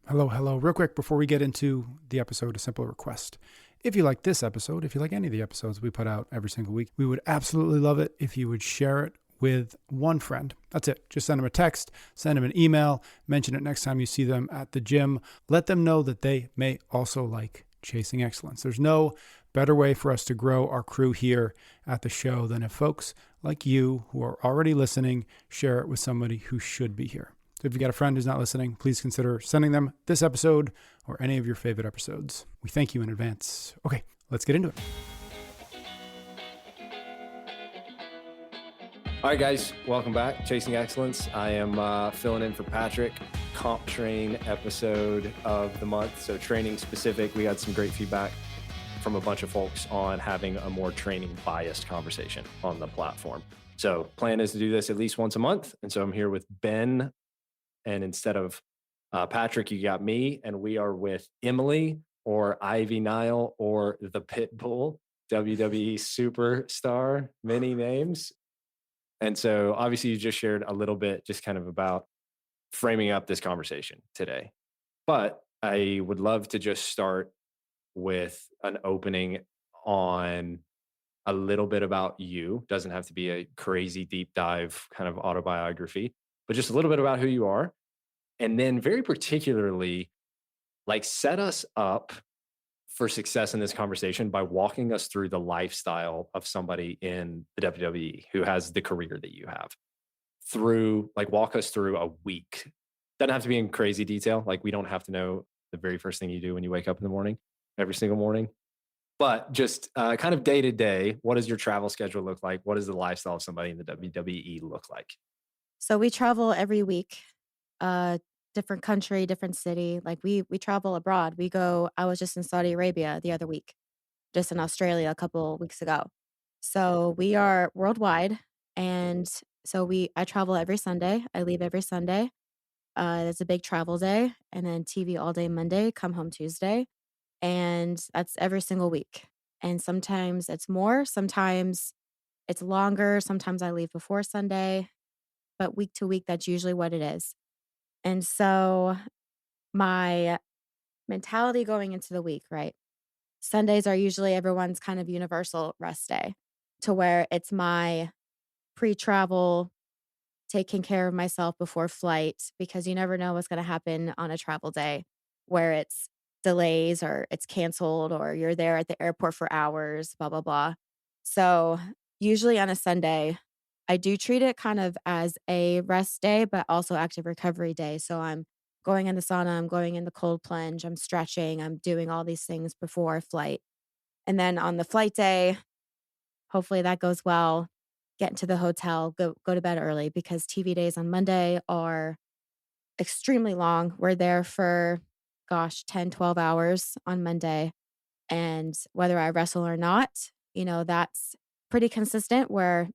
Hello, hello. Real quick before we get into the episode, a simple request. If you like this episode, if you like any of the episodes we put out every single week, we would absolutely love it if you would share it with one friend. That's it. Just send them a text, send them an email, mention it next time you see them at the gym. Let them know that they may also like chasing excellence. There's no better way for us to grow our crew here at the show than if folks like you who are already listening share it with somebody who should be here. So if you've got a friend who's not listening, please consider sending them this episode or any of your favorite episodes. We thank you in advance. Okay, let's get into it. All right, guys, welcome back. Chasing Excellence. I am filling in for Patrick. Comp Train episode of the month. So training specific. We had some great feedback from a bunch of folks on having a more training biased conversation on the platform. So plan is to do this at least once a month. And so I'm here with Ben. And instead of Patrick, you got me, and we are with Emily or Ivy Nile or the Pitbull, WWE superstar, many names. And so obviously you just shared a little bit just kind of about framing up this conversation today. But I would love to just start with an opening on a little bit about you. Doesn't have to be a crazy deep dive kind of autobiography, but just a little bit about who you are. And then very particularly, like, set us up for success in this conversation by walking us through the lifestyle of somebody in the WWE who has the career that you have. Walk us through a week. Doesn't have to be in crazy detail. Like, we don't have to know the very first thing you do when you wake up in the morning, every single morning. But just kind of day to day, what does your travel schedule look like? What does the lifestyle of somebody in the WWE look like? So we travel every week, different country, different city. Like we travel abroad. I was just in Saudi Arabia the other week, just in Australia a couple weeks ago. So we are worldwide. And I travel every Sunday. I leave every Sunday. It's a big travel day. And then TV all day Monday, come home Tuesday. And that's every single week. And sometimes it's more, sometimes it's longer. Sometimes I leave before Sunday, but week to week, that's usually what it is. And so my mentality going into the week, right? Sundays are usually everyone's kind of universal rest day, to where it's my pre-travel, taking care of myself before flight, because you never know what's going to happen on a travel day where it's delays or it's canceled or you're there at the airport for hours, blah, blah, blah. So usually on a Sunday, I do treat it kind of as a rest day, but also active recovery day. So I'm going in the sauna, I'm going in the cold plunge, I'm stretching, I'm doing all these things before flight. And then on the flight day, hopefully that goes well. Get into the hotel, go to bed early, because TV days on Monday are extremely long. We're there for, 10, 12 hours on Monday. And whether I wrestle or not, that's pretty consistent, where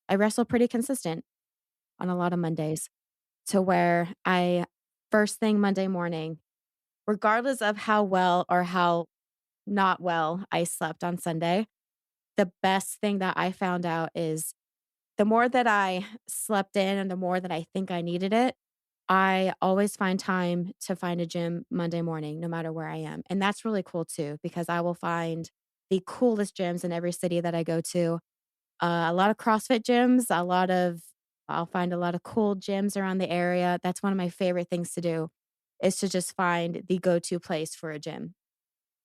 I wrestle pretty consistent on a lot of Mondays, to where first thing Monday morning, regardless of how well or how not well I slept on Sunday, the best thing that I found out is the more that I slept in and the more that I think I needed it, I always find time to find a gym Monday morning, no matter where I am. And that's really cool too, because I will find the coolest gyms in every city that I go to. A lot of CrossFit gyms, I'll find a lot of cool gyms around the area. That's one of my favorite things to do, is to just find the go-to place for a gym.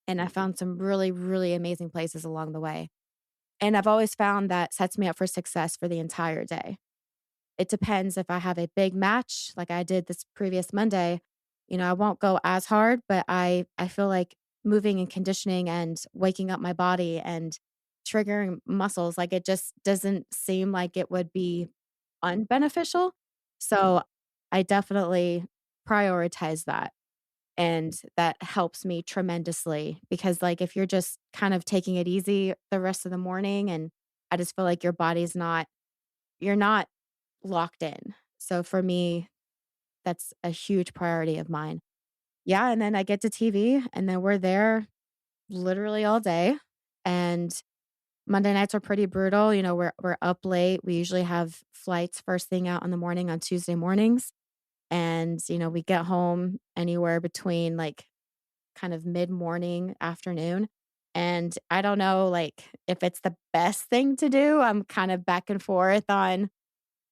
And I found some really, really amazing places along the way. And I've always found that sets me up for success for the entire day. It depends if I have a big match like I did this previous Monday, I won't go as hard, but I feel like moving and conditioning and waking up my body and triggering muscles, like, it just doesn't seem like it would be unbeneficial. So I definitely prioritize that. And that helps me tremendously, because, like, if you're just kind of taking it easy the rest of the morning, and I just feel like you're not locked in. So for me, that's a huge priority of mine. Yeah. And then I get to TV, and then we're there literally all day. And Monday nights are pretty brutal. We're up late. We usually have flights first thing out in the morning on Tuesday mornings. And, we get home anywhere between like kind of mid-morning, afternoon. And I don't know like if it's the best thing to do. I'm kind of back and forth on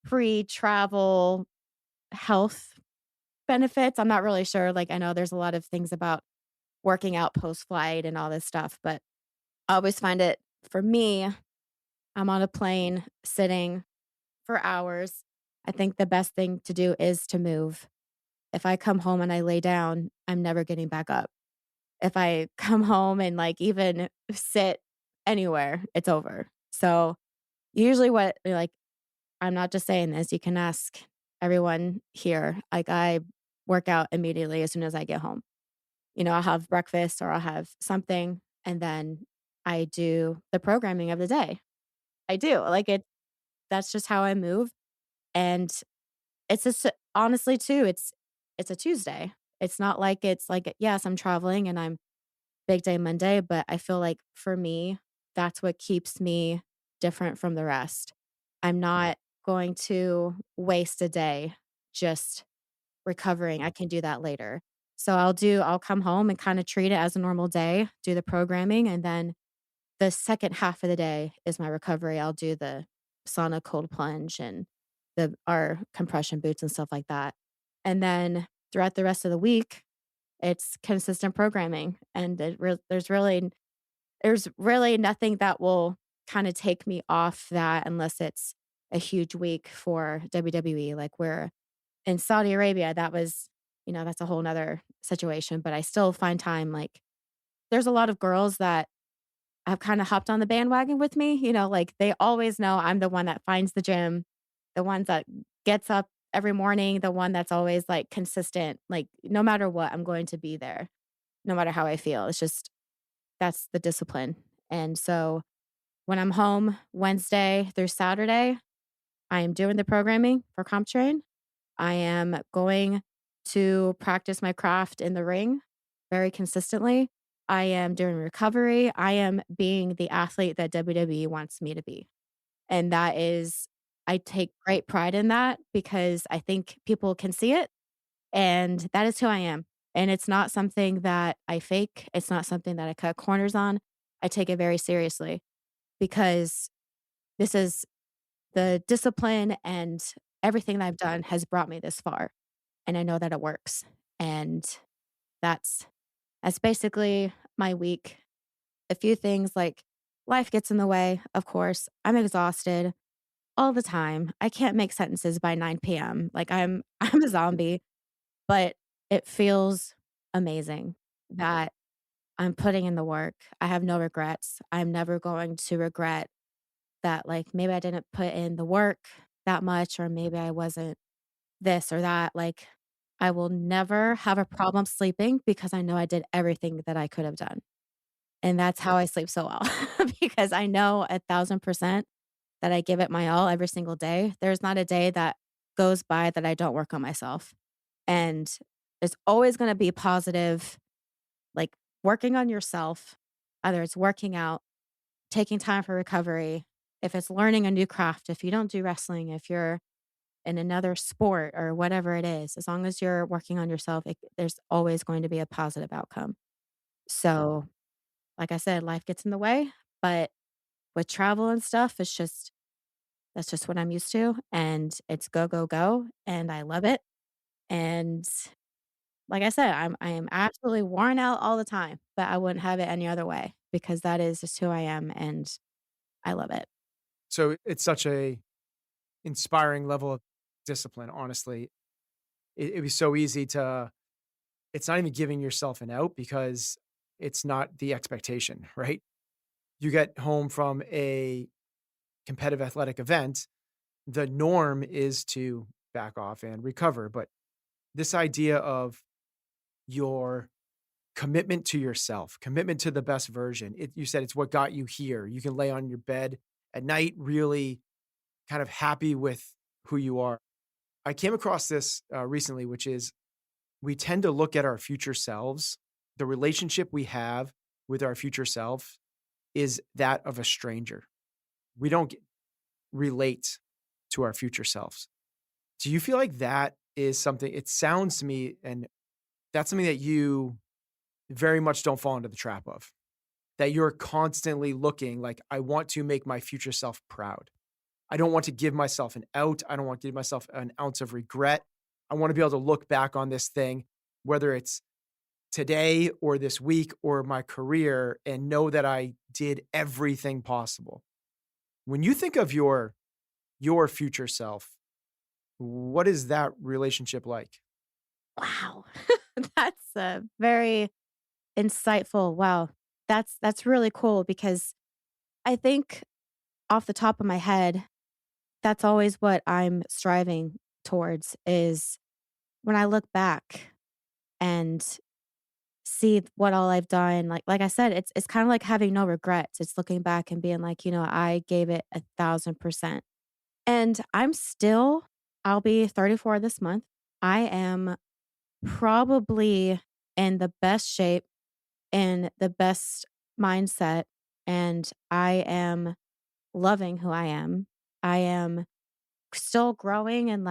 pre-travel health benefits. I'm not really sure. Like I know there's a lot of things about working out post-flight and all this stuff, but I always find it for me, I'm on a plane sitting for hours. I think the best thing to do is to move. If I come home and I lay down, I'm never getting back up. If I come home and like even sit anywhere, it's over. So usually what like I'm not just saying this, you can ask everyone here. Like I work out immediately as soon as I get home. I'll have breakfast or I'll have something and then I do the programming of the day. I do. Like that's just how I move. And it's just honestly too, it's a Tuesday. It's not like it's like, yes, I'm traveling and I'm big day Monday, but I feel like for me, that's what keeps me different from the rest. I'm not going to waste a day just recovering. I can do that later. So I'll come home and kind of treat it as a normal day, do the programming, and then the second half of the day is my recovery. I'll do the sauna cold plunge and our compression boots and stuff like that. And then throughout the rest of the week, it's consistent programming and there's really nothing that will kind of take me off that unless it's a huge week for WWE. Like we're in Saudi Arabia, that's a whole nother situation, but I still find time. Like there's a lot of girls that have kind of hopped on the bandwagon with me, like they always know I'm the one that finds the gym, the ones that gets up every morning, the one that's always like consistent, like no matter what, I'm going to be there, no matter how I feel. It's just that's the discipline. And so when I'm home Wednesday through Saturday, I am doing the programming for CompTrain. I am going to practice my craft in the ring very consistently. I am doing recovery. I am being the athlete that WWE wants me to be. And I take great pride in that because I think people can see it. And that is who I am. And it's not something that I fake. It's not something that I cut corners on. I take it very seriously because this is the discipline and everything that I've done has brought me this far. And I know that it works. And that's that's basically my week. A few things like life gets in the way, of course. I'm exhausted all the time. I can't make sentences by 9 p.m. Like I'm a zombie, but it feels amazing that I'm putting in the work. I have no regrets. I'm never going to regret that like maybe I didn't put in the work that much or maybe I wasn't this or that. Like I will never have a problem sleeping because I know I did everything that I could have done. And that's how I sleep so well because I know 1,000% that I give it my all every single day. There's not a day that goes by that I don't work on myself. And there's always going to be positive, like working on yourself, either it's working out, taking time for recovery, if it's learning a new craft, if you don't do wrestling, if you're in another sport or whatever it is, as long as you're working on yourself, there's always going to be a positive outcome. So, like I said, life gets in the way, but with travel and stuff, that's just what I'm used to. And it's go, go, go. And I love it. And like I said, I am absolutely worn out all the time, but I wouldn't have it any other way because that is just who I am and I love it. So it's such a inspiring level of discipline, honestly. It'd be so easy to, it's not even giving yourself an out because it's not the expectation, right? You get home from a competitive athletic event, the norm is to back off and recover. But this idea of your commitment to yourself, commitment to the best version, you said it's what got you here. You can lay on your bed at night, really kind of happy with who you are. I came across this recently, which is we tend to look at our future selves. The relationship we have with our future self is that of a stranger. We don't relate to our future selves. Do you feel like that is something, it sounds to me, and that's something that you very much don't fall into the trap of. That you're constantly looking like, I want to make my future self proud. I don't want to give myself an out. I don't want to give myself an ounce of regret. I want to be able to look back on this thing, whether it's today or this week or my career, and know that I did everything possible. When you think of your future self, what is that relationship like? Wow. That's a very insightful. Wow. That's really cool because I think off the top of my head, that's always what I'm striving towards is when I look back and see what all I've done. Like I said, it's kind of like having no regrets. It's looking back and being like, I gave it 1,000%. And I'll be 34 this month. I am probably in the best shape, in the best mindset, and I am loving who I am. I am still growing and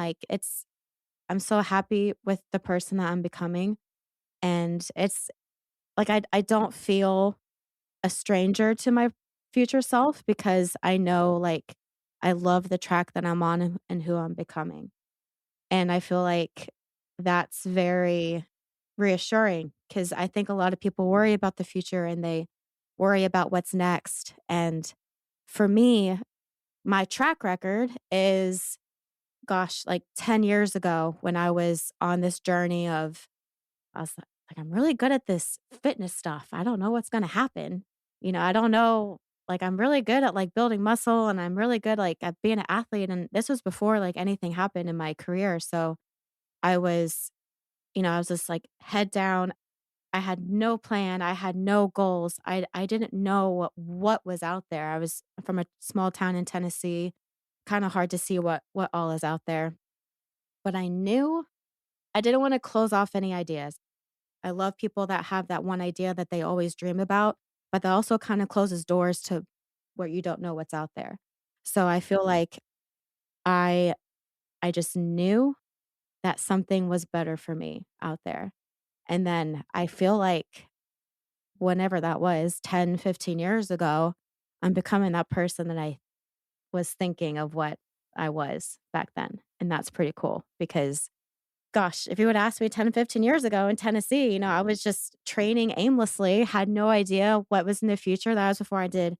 I'm so happy with the person that I'm becoming. And it's like I don't feel a stranger to my future self because I know I love the track that I'm on and who I'm becoming. And I feel like that's very reassuring because I think a lot of people worry about the future and they worry about what's next. And for me, my track record is, gosh, like 10 years ago when I was on this journey of, I was like, I'm really good at this fitness stuff. I don't know what's going to happen. I don't know. I'm really good at building muscle and I'm really good at being an athlete. And this was before anything happened in my career. So I was, I was just head down. I had no plan. I had no goals. I didn't know what was out there. I was from a small town in Tennessee, kind of hard to see what all is out there. But I knew I didn't want to close off any ideas. I love people that have that one idea that they always dream about, but that also kind of closes doors to where you don't know what's out there. So I feel like I I just knew that something was better for me out there. And then I feel like whenever that was 10, 15 years ago, I'm becoming that person that I was thinking of what I was back then. And that's pretty cool because gosh, if you would ask me 10, 15 years ago in Tennessee, I was just training aimlessly, had no idea what was in the future. That was before I did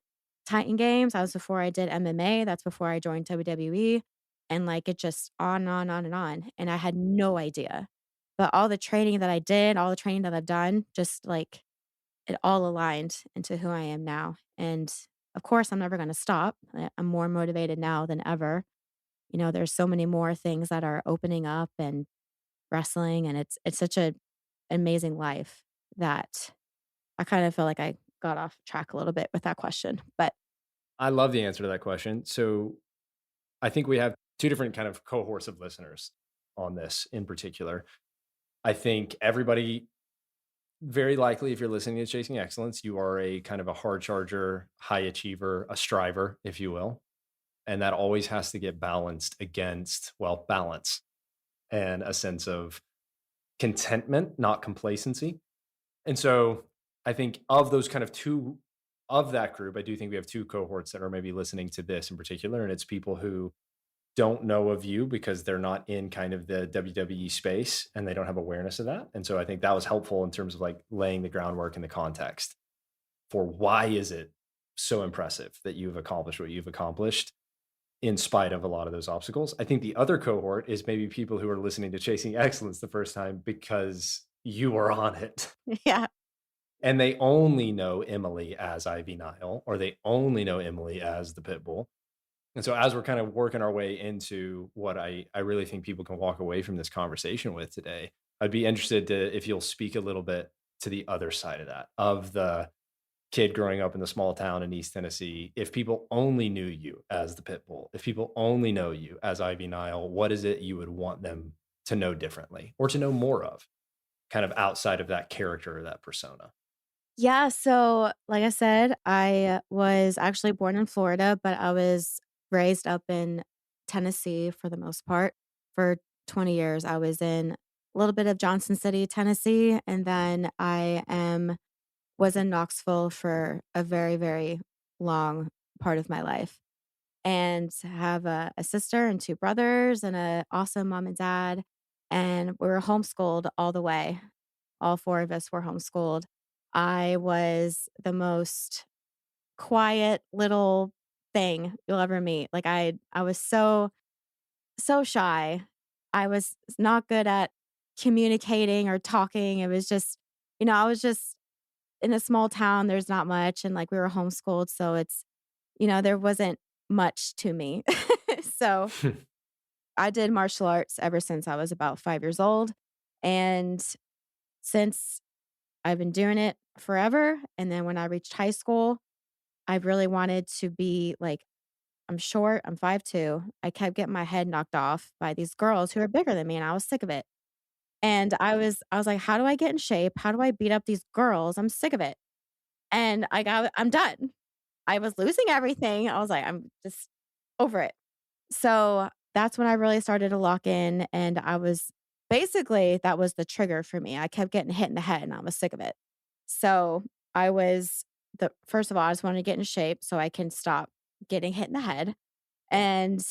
Titan Games. That was before I did MMA. That's before I joined WWE. And it just on and on. And I had no idea. But all the training that I did, all the training that I've done, just it all aligned into who I am now. And of course, I'm never going to stop. I'm more motivated now than ever. There's so many more things that are opening up and wrestling, and it's such a amazing life that I kind of feel like I got off track a little bit with that question. But I love the answer to that question. So I think we have two different kind of cohorts of listeners on this in particular. I think everybody, very likely, if you're listening to Chasing Excellence, you are a kind of a hard charger, high achiever, a striver, if you will. And that always has to get balanced against, balance and a sense of contentment, not complacency. And so I think of those kind of two of that group, I do think we have two cohorts that are maybe listening to this in particular. And it's people who don't know of you because they're not in kind of the WWE space and they don't have awareness of that. And so I think that was helpful in terms of laying the groundwork and the context for why is it so impressive that you've accomplished what you've accomplished in spite of a lot of those obstacles. I think the other cohort is maybe people who are listening to Chasing Excellence the first time because you are on it. yeah, And they only know Emily as Ivy Nile, or they only know Emily as the Pitbull. And so as we're kind of working our way into what I really think people can walk away from this conversation with today, I'd be interested if you'll speak a little bit to the other side of that, of the kid growing up in the small town in East Tennessee. If people only knew you as the Pitbull, if people only know you as Ivy Nile, what is it you would want them to know differently or to know more of, kind of outside of that character or that persona? yeah. So like I said, I was actually born in Florida, but I was raised up in Tennessee for the most part for 20 years. I was in a little bit of Johnson City, Tennessee, and then was in Knoxville for a very, very long part of my life. And have a sister and two brothers and a awesome mom and dad. And we were homeschooled all the way. All four of us were homeschooled. I was the most quiet little thing you'll ever meet. Like I was so shy. I was not good at communicating or talking. It was just, I was just in a small town. There's not much, and like we were homeschooled, so there wasn't much to me. So I did martial arts ever since I was about 5 years old, and since I've been doing it forever. And then when I reached high school, I really wanted to be like, I'm short, I'm 5'2". I kept getting my head knocked off by these girls who are bigger than me, and I was sick of it. And I was like, how do I get in shape? How do I beat up these girls? I'm sick of it. And I'm done. I was losing everything. I was like, I'm just over it. So that's when I really started to lock in. And that was the trigger for me. I kept getting hit in the head and I was sick of it. So first of all, I just wanted to get in shape so I can stop getting hit in the head. And,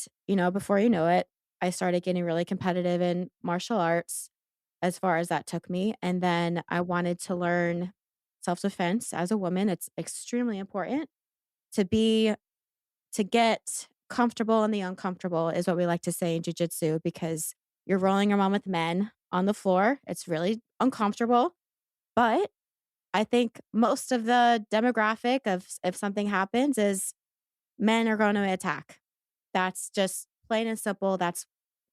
before you know it, I started getting really competitive in martial arts as far as that took me. And then I wanted to learn self-defense as a woman. It's extremely important to get comfortable in the uncomfortable is what we like to say in jiu-jitsu, because you're rolling around with men on the floor. It's really uncomfortable. But I think most of the demographic of if something happens is men are going to attack. That's just plain and simple. That's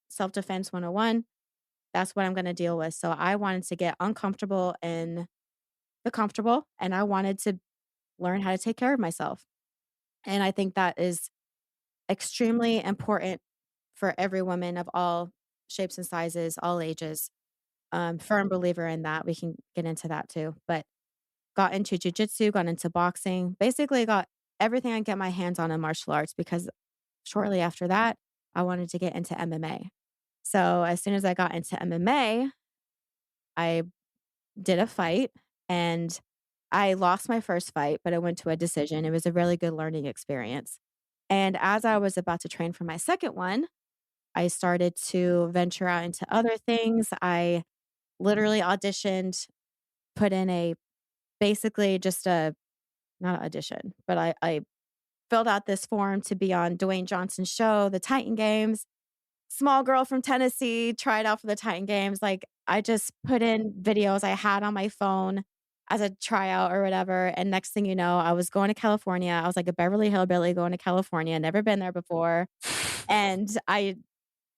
self-defense 101. That's what I'm going to deal with. So I wanted to get uncomfortable in the comfortable, and I wanted to learn how to take care of myself. And I think that is extremely important for every woman of all shapes and sizes, all ages. Firm believer in that. We can get into that too. But got into jujitsu, got into boxing, basically got everything I get my hands on in martial arts, because shortly after that, I wanted to get into MMA. So as soon as I got into MMA, I did a fight, and I lost my first fight, but it went to a decision. It was a really good learning experience. And as I was about to train for my second one, I started to venture out into other things. I literally auditioned, put in basically just not audition, but I filled out this form to be on Dwayne Johnson's show, The Titan Games. Small girl from Tennessee, tried out for the Titan Games. Like, I just put in videos I had on my phone as a tryout or whatever. And next thing you know, I was going to California. I was like a Beverly Hillbilly going to California, never been there before. And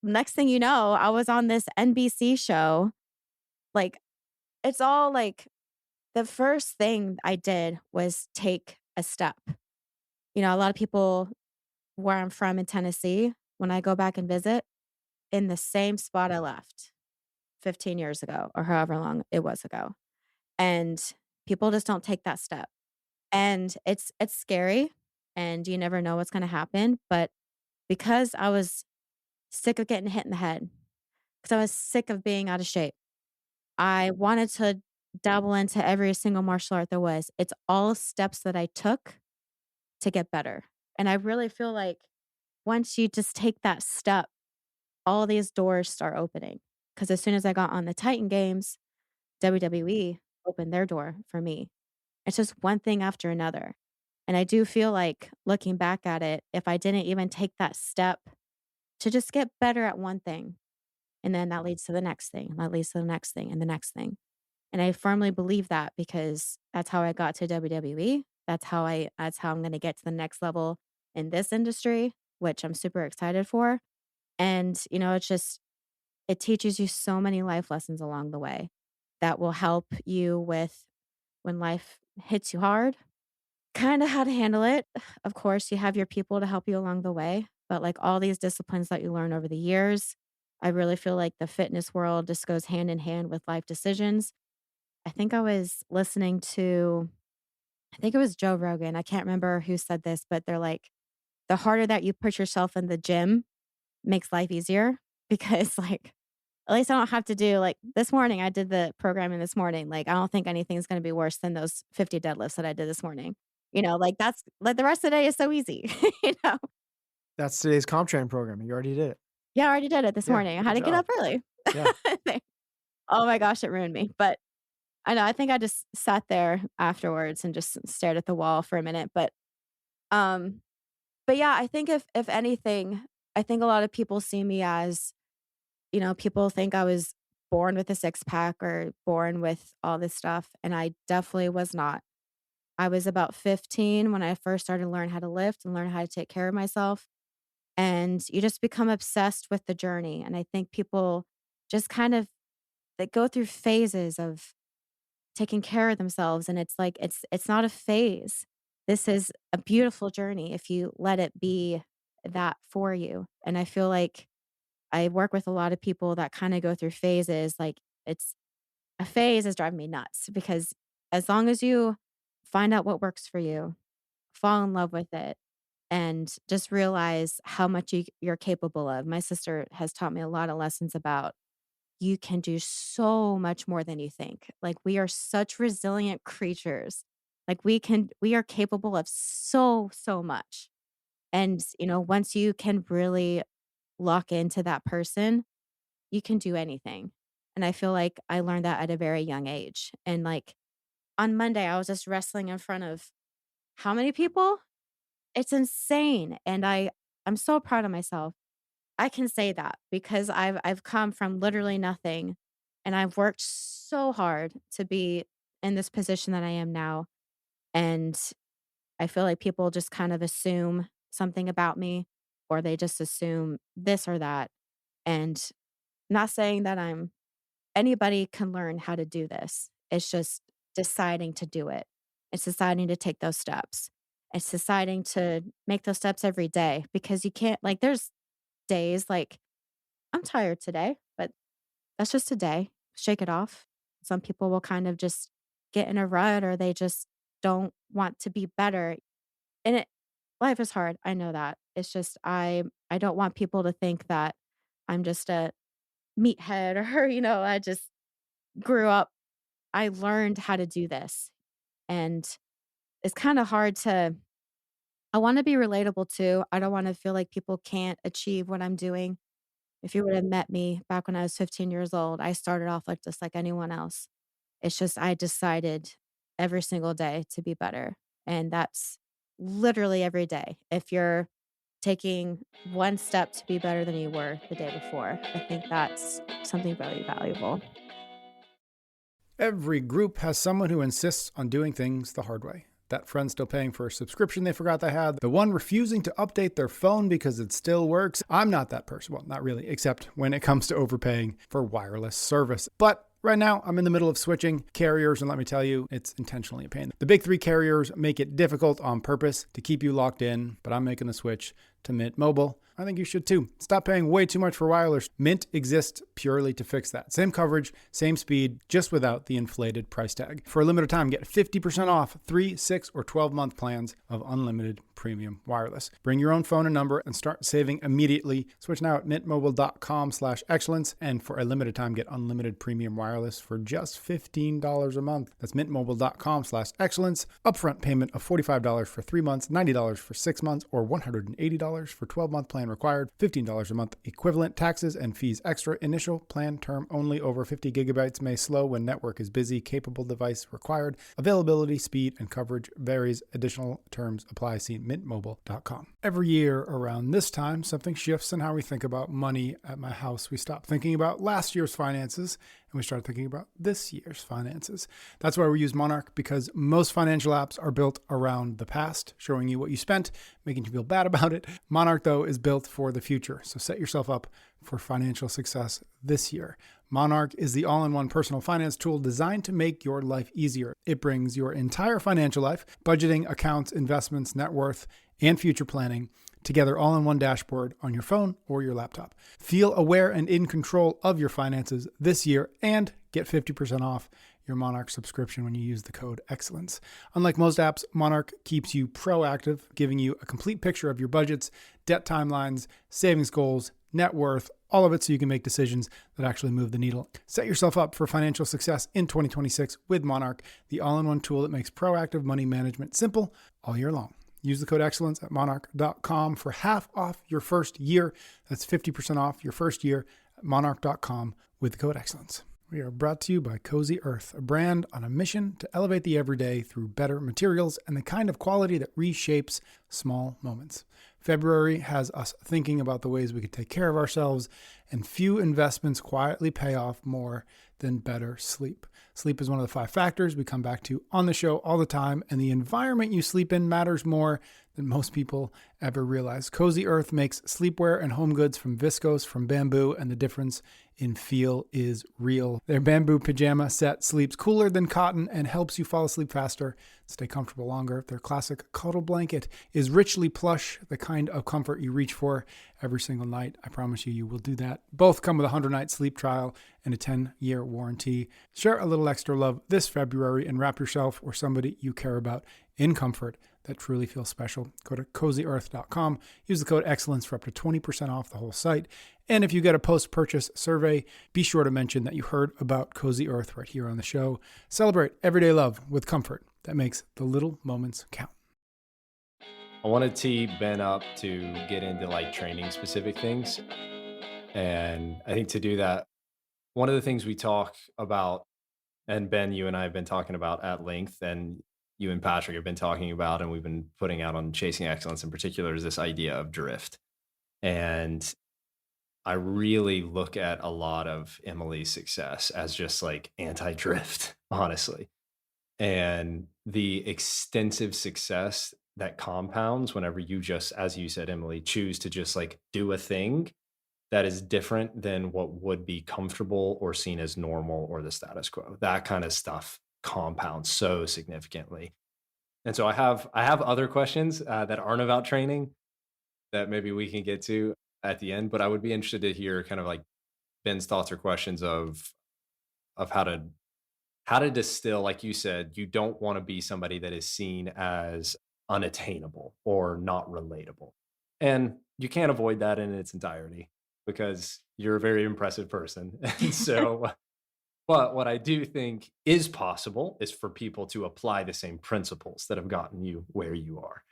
next thing you know, I was on this NBC show. Like, it's all like the first thing I did was take a step. A lot of people where I'm from in Tennessee, when I go back and visit, in the same spot I left 15 years ago or however long it was ago. And people just don't take that step. And it's scary, and you never know what's going to happen. But because I was sick of getting hit in the head, because I was sick of being out of shape, I wanted to dabble into every single martial art there was. It's all steps that I took to get better. And I really feel like once you just take that step, all these doors start opening. Because as soon as I got on the Titan Games, WWE opened their door for me. It's just one thing after another. And I do feel like, looking back at it, if I didn't even take that step to just get better at one thing, and then that leads to the next thing, that leads to the next thing and the next thing. And I firmly believe that, because that's how I got to WWE. That's how I'm going to get to the next level in this industry, which I'm super excited for. And, it teaches you so many life lessons along the way that will help you with when life hits you hard, kind of how to handle it. Of course, you have your people to help you along the way, but like all these disciplines that you learn over the years, I really feel like the fitness world just goes hand in hand with life decisions. I think I was listening to, I think it was Joe Rogan. I can't remember who said this, but they're like, the harder that you push yourself in the gym makes life easier, because like At least I don't have to do like this morning. I did the programming this morning. Like, I don't think anything's going to be worse than those 50 deadlifts that I did this morning. Like that's like the rest of the day is so easy, you know? That's today's comp training program. You already did it. Yeah, I already did it this Yeah, morning. I had good to get job. up early. Yeah. Oh my gosh, it ruined me. But I know, I think I just sat there afterwards and just stared at the wall for a minute. Um, but yeah, I think if anything, I think a lot of people see me as, people think I was born with a six pack or born with all this stuff. And I definitely was not. I was about 15 when I first started to learn how to lift and learn how to take care of myself. And you just become obsessed with the journey. And I think people just kind of they go through phases of taking care of themselves, and it's like it's not a phase. This is a beautiful journey if you let it be that for you. And I feel like I work with a lot of people that kind of go through phases. Like, it's a phase is driving me nuts because as long as you find out what works for you, fall in love with it, and just realize how much you're capable of. My sister has taught me a lot of lessons about you can do so much more than you think. Like, we are such resilient creatures. Like, we are capable of so, so much. And, once you can really lock into that person, you can do anything. And I feel like I learned that at a very young age. And like on Monday, I was just wrestling in front of how many people? It's insane. And I'm so proud of myself. I can say that because I've come from literally nothing, and I've worked so hard to be in this position that I am now. And I feel like people just kind of assume something about me, or they just assume this or that. And not saying that anybody can learn how to do this. It's just deciding to do it. It's deciding to take those steps. It's deciding to make those steps every day, because you can't, like, there's days like I'm tired today, but that's just a day. Shake it off. Some people will kind of just get in a rut, or they just don't want to be better. And life is hard. I know that. It's just I don't want people to think that I'm just a meathead or I just grew up. I learned how to do this. And it's kind of hard to I want to be relatable too. I don't want to feel like people can't achieve what I'm doing. If you would have met me back when I was 15 years old, I started off like just like anyone else. It's just I decided every single day to be better. And that's literally every day. If you're taking one step to be better than you were the day before, I think that's something very valuable. Every group has someone who insists on doing things the hard way. That friend still paying for a subscription they forgot they had. The one refusing to update their phone because it still works. I'm not that person. Well, not really, except when it comes to overpaying for wireless service. But right now, I'm in the middle of switching carriers, and let me tell you, it's intentionally a pain. The big three carriers make it difficult on purpose to keep you locked in, but I'm making the switch to Mint Mobile. I think you should too. Stop paying way too much for wireless. Mint exists purely to fix that. Same coverage, same speed, just without the inflated price tag. For a limited time, get 50% off 3, 6, or 12-month plans of unlimited premium wireless. Bring your own phone and number and start saving immediately. Switch now at mintmobile.com/excellence. And for a limited time, get unlimited premium wireless for just $15 a month. That's mintmobile.com/excellence. Upfront payment of $45 for 3 months, $90 for 6 months, or $180 for 12-month plan required. $15 a month equivalent. Taxes and fees extra. Initial plan term only. Over 50 gigabytes may slow when network is busy. Capable device required. Availability, speed, and coverage varies. Additional terms apply. See mintmobile.com. Every year around this time, something shifts in how we think about money at my house. We stop thinking about last year's finances and we start thinking about this year's finances. That's why we use Monarch, because most financial apps are built around the past, showing you what you spent, making you feel bad about it. Monarch, though, is built for the future. So set yourself up for financial success this year. Monarch is the all-in-one personal finance tool designed to make your life easier. It brings your entire financial life, budgeting, accounts, investments, net worth, and future planning together all in one dashboard on your phone or your laptop. Feel aware and in control of your finances this year and get 50% off your Monarch subscription when you use the code EXCELLENCE. Unlike most apps, Monarch keeps you proactive, giving you a complete picture of your budgets, debt timelines, savings goals, net worth, all of it so you can make decisions that actually move the needle. Set yourself up for financial success in 2026 with Monarch, the all-in-one tool that makes proactive money management simple all year long. Use the code excellence at monarch.com for half off your first year. That's 50% off your first year at monarch.com with the code excellence. We are brought to you by Cozy Earth, a brand on a mission to elevate the everyday through better materials and the kind of quality that reshapes small moments. February has us thinking about the ways we could take care of ourselves, and few investments quietly pay off more than better sleep. Sleep is one of the 5 factors we come back to on the show all the time, and the environment you sleep in matters more than most people ever realize. Cozy Earth makes sleepwear and home goods from viscose, from bamboo, and the difference in feel is real. Their bamboo pajama set sleeps cooler than cotton and helps you fall asleep faster, stay comfortable longer. Their classic cuddle blanket is richly plush, the kind of comfort you reach for every single night. I promise you, you will do that. Both come with a 100-night sleep trial and a 10-year warranty. Share a little extra love this February and wrap yourself or somebody you care about in comfort that truly feels special. Go to CozyEarth.com. Use the code excellence for up to 20% off the whole site. And if you get a post-purchase survey, be sure to mention that you heard about Cozy Earth right here on the show. Celebrate everyday love with comfort that makes the little moments count. I want to tee Ben up to get into like training specific things. And I think to do that, one of the things we talk about, and Ben, you and I have been talking about at length, and you and Patrick have been talking about, and we've been putting out on Chasing Excellence in particular, is this idea of drift. And I really look at a lot of Emily's success as just like anti-drift, honestly. And the extensive success that compounds whenever you just, as you said, Emily, choose to just like do a thing that is different than what would be comfortable or seen as normal or the status quo. That kind of stuff compounds so significantly. And so I have other questions that aren't about training that maybe we can get to at the end, but I would be interested to hear kind of like Ben's thoughts or questions of how to distill, like you said, you don't want to be somebody that is seen as unattainable or not relatable. And you can't avoid that in its entirety because you're a very impressive person. And so, but what I do think is possible is for people to apply the same principles that have gotten you where you are.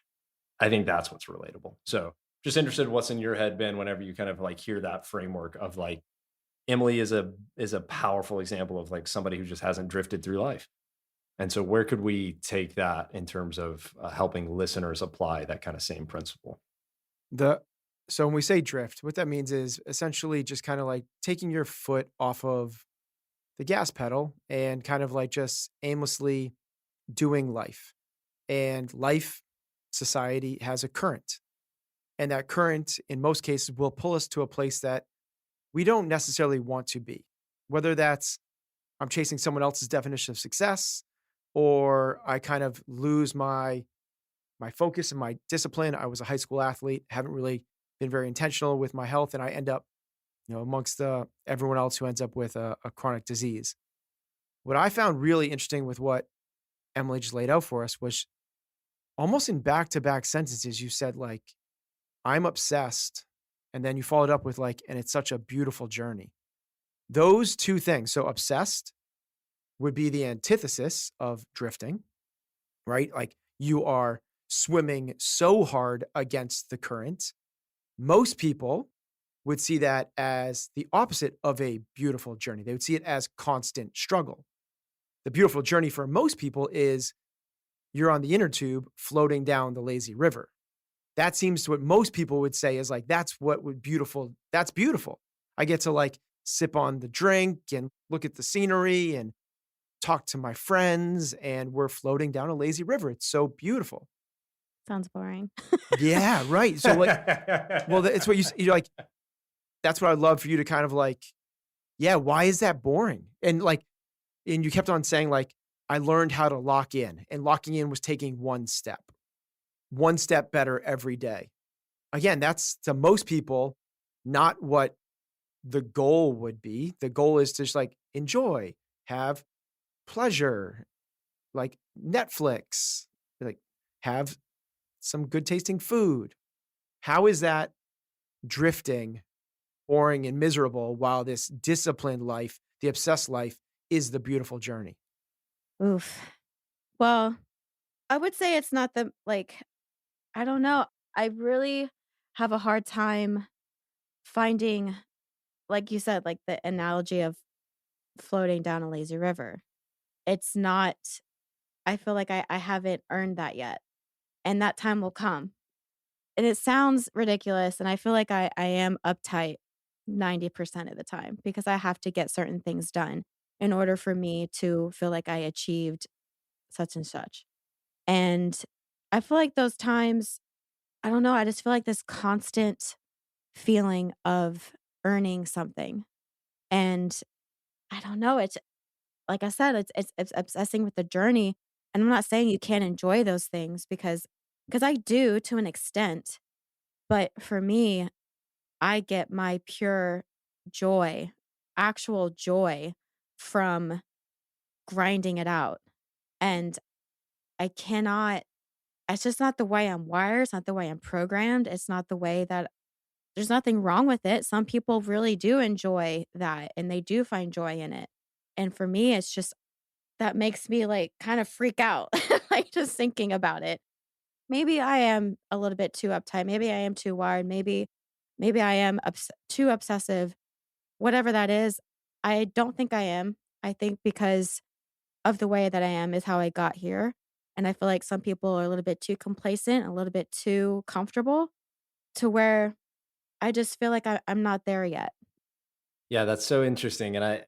I think that's what's relatable. So just interested in what's in your head, Ben, whenever you kind of like hear that framework of like, Emily is a powerful example of like somebody who just hasn't drifted through life. And so where could we take that in terms of helping listeners apply that kind of same principle? So when we say drift, what that means is essentially just kind of like taking your foot off of the gas pedal and kind of like just aimlessly doing life. And life, society has a current. And that current, in most cases, will pull us to a place that we don't necessarily want to be. Whether that's I'm chasing someone else's definition of success, or I kind of lose my focus and my discipline. I was a high school athlete, haven't really been very intentional with my health, and I end up, amongst everyone else who ends up with a chronic disease. What I found really interesting with what Emily just laid out for us was almost in back-to-back sentences, you said like, I'm obsessed. And then you followed up with like, and it's such a beautiful journey. Those two things. So obsessed would be the antithesis of drifting, right? Like you are swimming so hard against the current. Most people would see that as the opposite of a beautiful journey. They would see it as constant struggle. The beautiful journey for most people is you're on the inner tube floating down the lazy river. That seems to what most people would say is like, that's what would beautiful. That's beautiful. I get to like sip on the drink and look at the scenery and talk to my friends, and we're floating down a lazy river. It's so beautiful. Sounds boring. Yeah, right. So like, well, it's what you're like, that's what I'd love for you to kind of like, yeah, why is that boring? And like, and you kept on saying like, I learned how to lock in, and locking in was taking one step better every day. Again, that's to most people, not what the goal would be. The goal is to just like enjoy, have pleasure, like Netflix, like have some good tasting food. How is that drifting boring and miserable, while this disciplined life, the obsessed life, is the beautiful journey? Oof. Well, I would say it's not the like, I don't know. I really have a hard time finding, like you said, like the analogy of floating down a lazy river. It's not, I feel like I haven't earned that yet. And that time will come. And it sounds ridiculous. And I feel like I am uptight 90% of the time because I have to get certain things done in order for me to feel like I achieved such and such. And I feel like those times, I don't know, I just feel like this constant feeling of earning something. And I don't know, it's like I said, it's obsessing with the journey. And I'm not saying you can't enjoy those things because I do to an extent, but for me, I get my pure joy, actual joy from grinding it out. And I cannot, it's just not the way I'm wired. It's not the way I'm programmed. It's not the way that there's nothing wrong with it. Some people really do enjoy that and they do find joy in it. And for me, it's just that makes me like kind of freak out, like just thinking about it. Maybe I am a little bit too uptight. Maybe I am too wired. Maybe I am too obsessive. Whatever that is, I don't think I am. I think because of the way that I am is how I got here. And I feel like some people are a little bit too complacent, a little bit too comfortable to where I just feel like I'm not there yet. Yeah, that's so interesting. And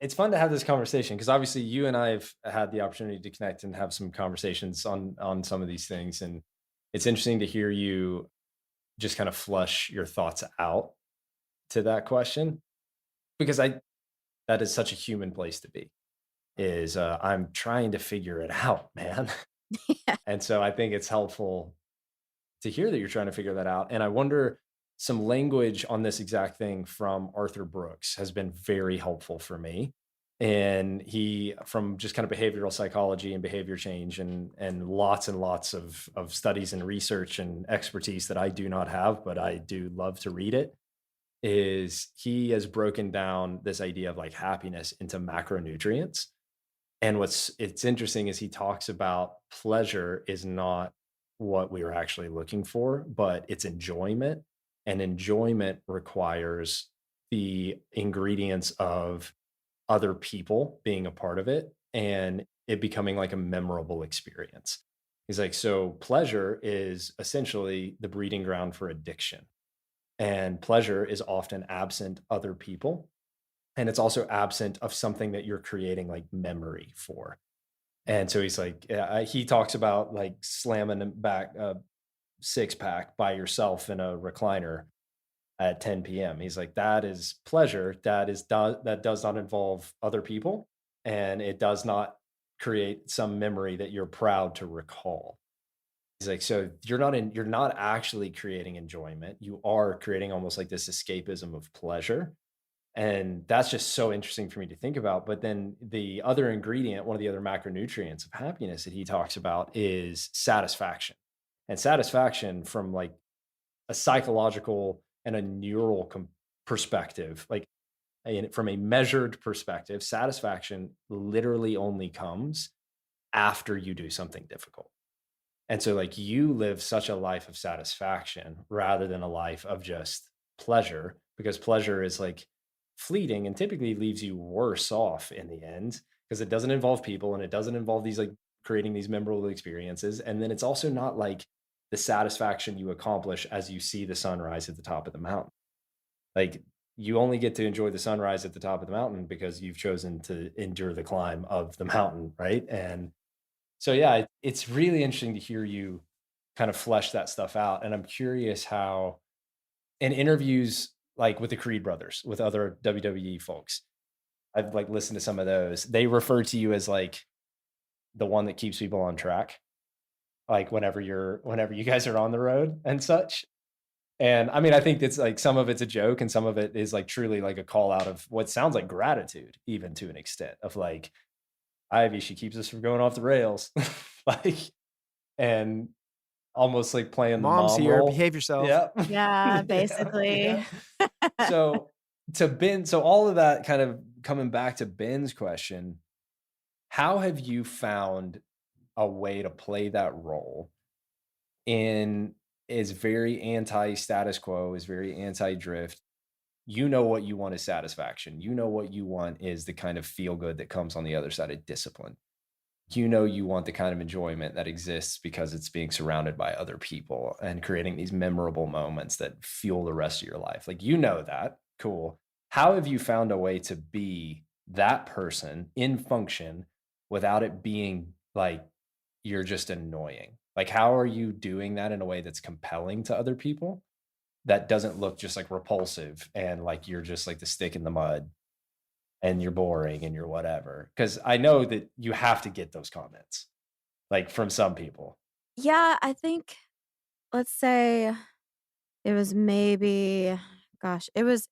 it's fun to have this conversation because obviously you and I have had the opportunity to connect and have some conversations on some of these things. And it's interesting to hear you just kind of flush your thoughts out to that question because that is such a human place to be. Is I'm trying to figure it out, man. Yeah. And so I think it's helpful to hear that you're trying to figure that out. And I wonder, some language on this exact thing from Arthur Brooks has been very helpful for me. And he, from just kind of behavioral psychology and behavior change and lots of studies and research and expertise that I do not have, but I do love to read it, is he has broken down this idea of like happiness into macronutrients. And it's interesting is he talks about pleasure is not what we were actually looking for, but it's enjoyment. And enjoyment requires the ingredients of other people being a part of it and it becoming like a memorable experience. He's like, so pleasure is essentially the breeding ground for addiction. And pleasure is often absent other people. And it's also absent of something that you're creating like memory for. And so he's like, he talks about like slamming back a 6-pack by yourself in a recliner at 10 p.m. He's like, that is pleasure. That does not involve other people, and it does not create some memory that you're proud to recall. He's like, so you're not actually creating enjoyment. You are creating almost like this escapism of pleasure. And that's just so interesting for me to think about. But then the other ingredient, one of the other macronutrients of happiness that he talks about is satisfaction. And satisfaction from like a psychological and a neural perspective, like from a measured perspective, satisfaction literally only comes after you do something difficult. And so like you live such a life of satisfaction rather than a life of just pleasure, because pleasure is like fleeting and typically leaves you worse off in the end because it doesn't involve people and it doesn't involve these like creating these memorable experiences. And then it's also not like the satisfaction you accomplish as you see the sunrise at the top of the mountain. Like you only get to enjoy the sunrise at the top of the mountain because you've chosen to endure the climb of the mountain, right? And so yeah, it's really interesting to hear you kind of flesh that stuff out. And I'm curious how in interviews like with the Creed brothers, with other WWE folks, I've like listened to some of those. They refer to you as like the one that keeps people on track, like whenever you guys are on the road and such. And I mean, I think it's like some of it's a joke and some of it is like truly like a call out of what sounds like gratitude, even to an extent of like, Ivy, she keeps us from going off the rails. Like, and almost like playing the Mom's mom here, role. behave yourself. Yeah. Yeah, Yeah, basically. yeah. So to Ben, so all of that kind of coming back to Ben's question, how have you found a way to play that role in is very anti status quo, is very anti drift. You know what you want is satisfaction. You know what you want is the kind of feel good that comes on the other side of discipline. You know you want the kind of enjoyment that exists because it's being surrounded by other people and creating these memorable moments that fuel the rest of your life. Like, you know that. Cool. How have you found a way to be that person in function without it being like you're just annoying? Like, how are you doing that in a way that's compelling to other people that doesn't look just like repulsive and like you're just like the stick in the mud and you're boring and you're whatever? Because I know that you have to get those comments like from some people. Yeah, I think, let's say it was maybe, gosh, it was